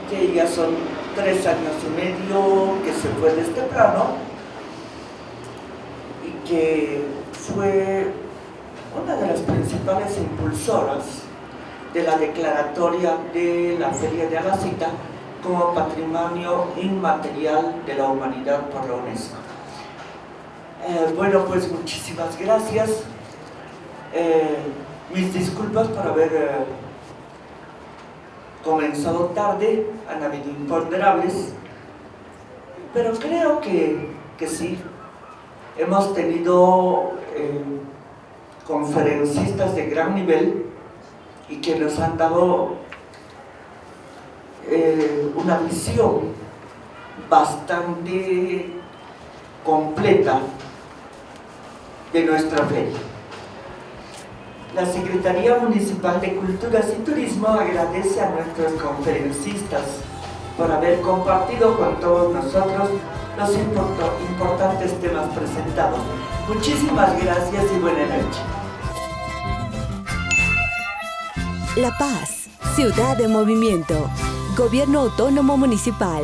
que ya son 3 años y medio que se fue de este plano, y que fue una de las principales impulsoras de la declaratoria de la Feria de Alacita como Patrimonio Inmaterial de la Humanidad por la UNESCO. Bueno, pues muchísimas gracias. Mis disculpas por haber comenzado tarde, han habido imponderables, pero creo que sí, hemos tenido conferencistas de gran nivel y que nos han dado una visión bastante completa de nuestra feria. La Secretaría Municipal de Culturas y Turismo agradece a nuestros conferencistas por haber compartido con todos nosotros los importantes temas presentados. Muchísimas gracias y buena noche.
La Paz, ciudad de movimiento, Gobierno Autónomo Municipal.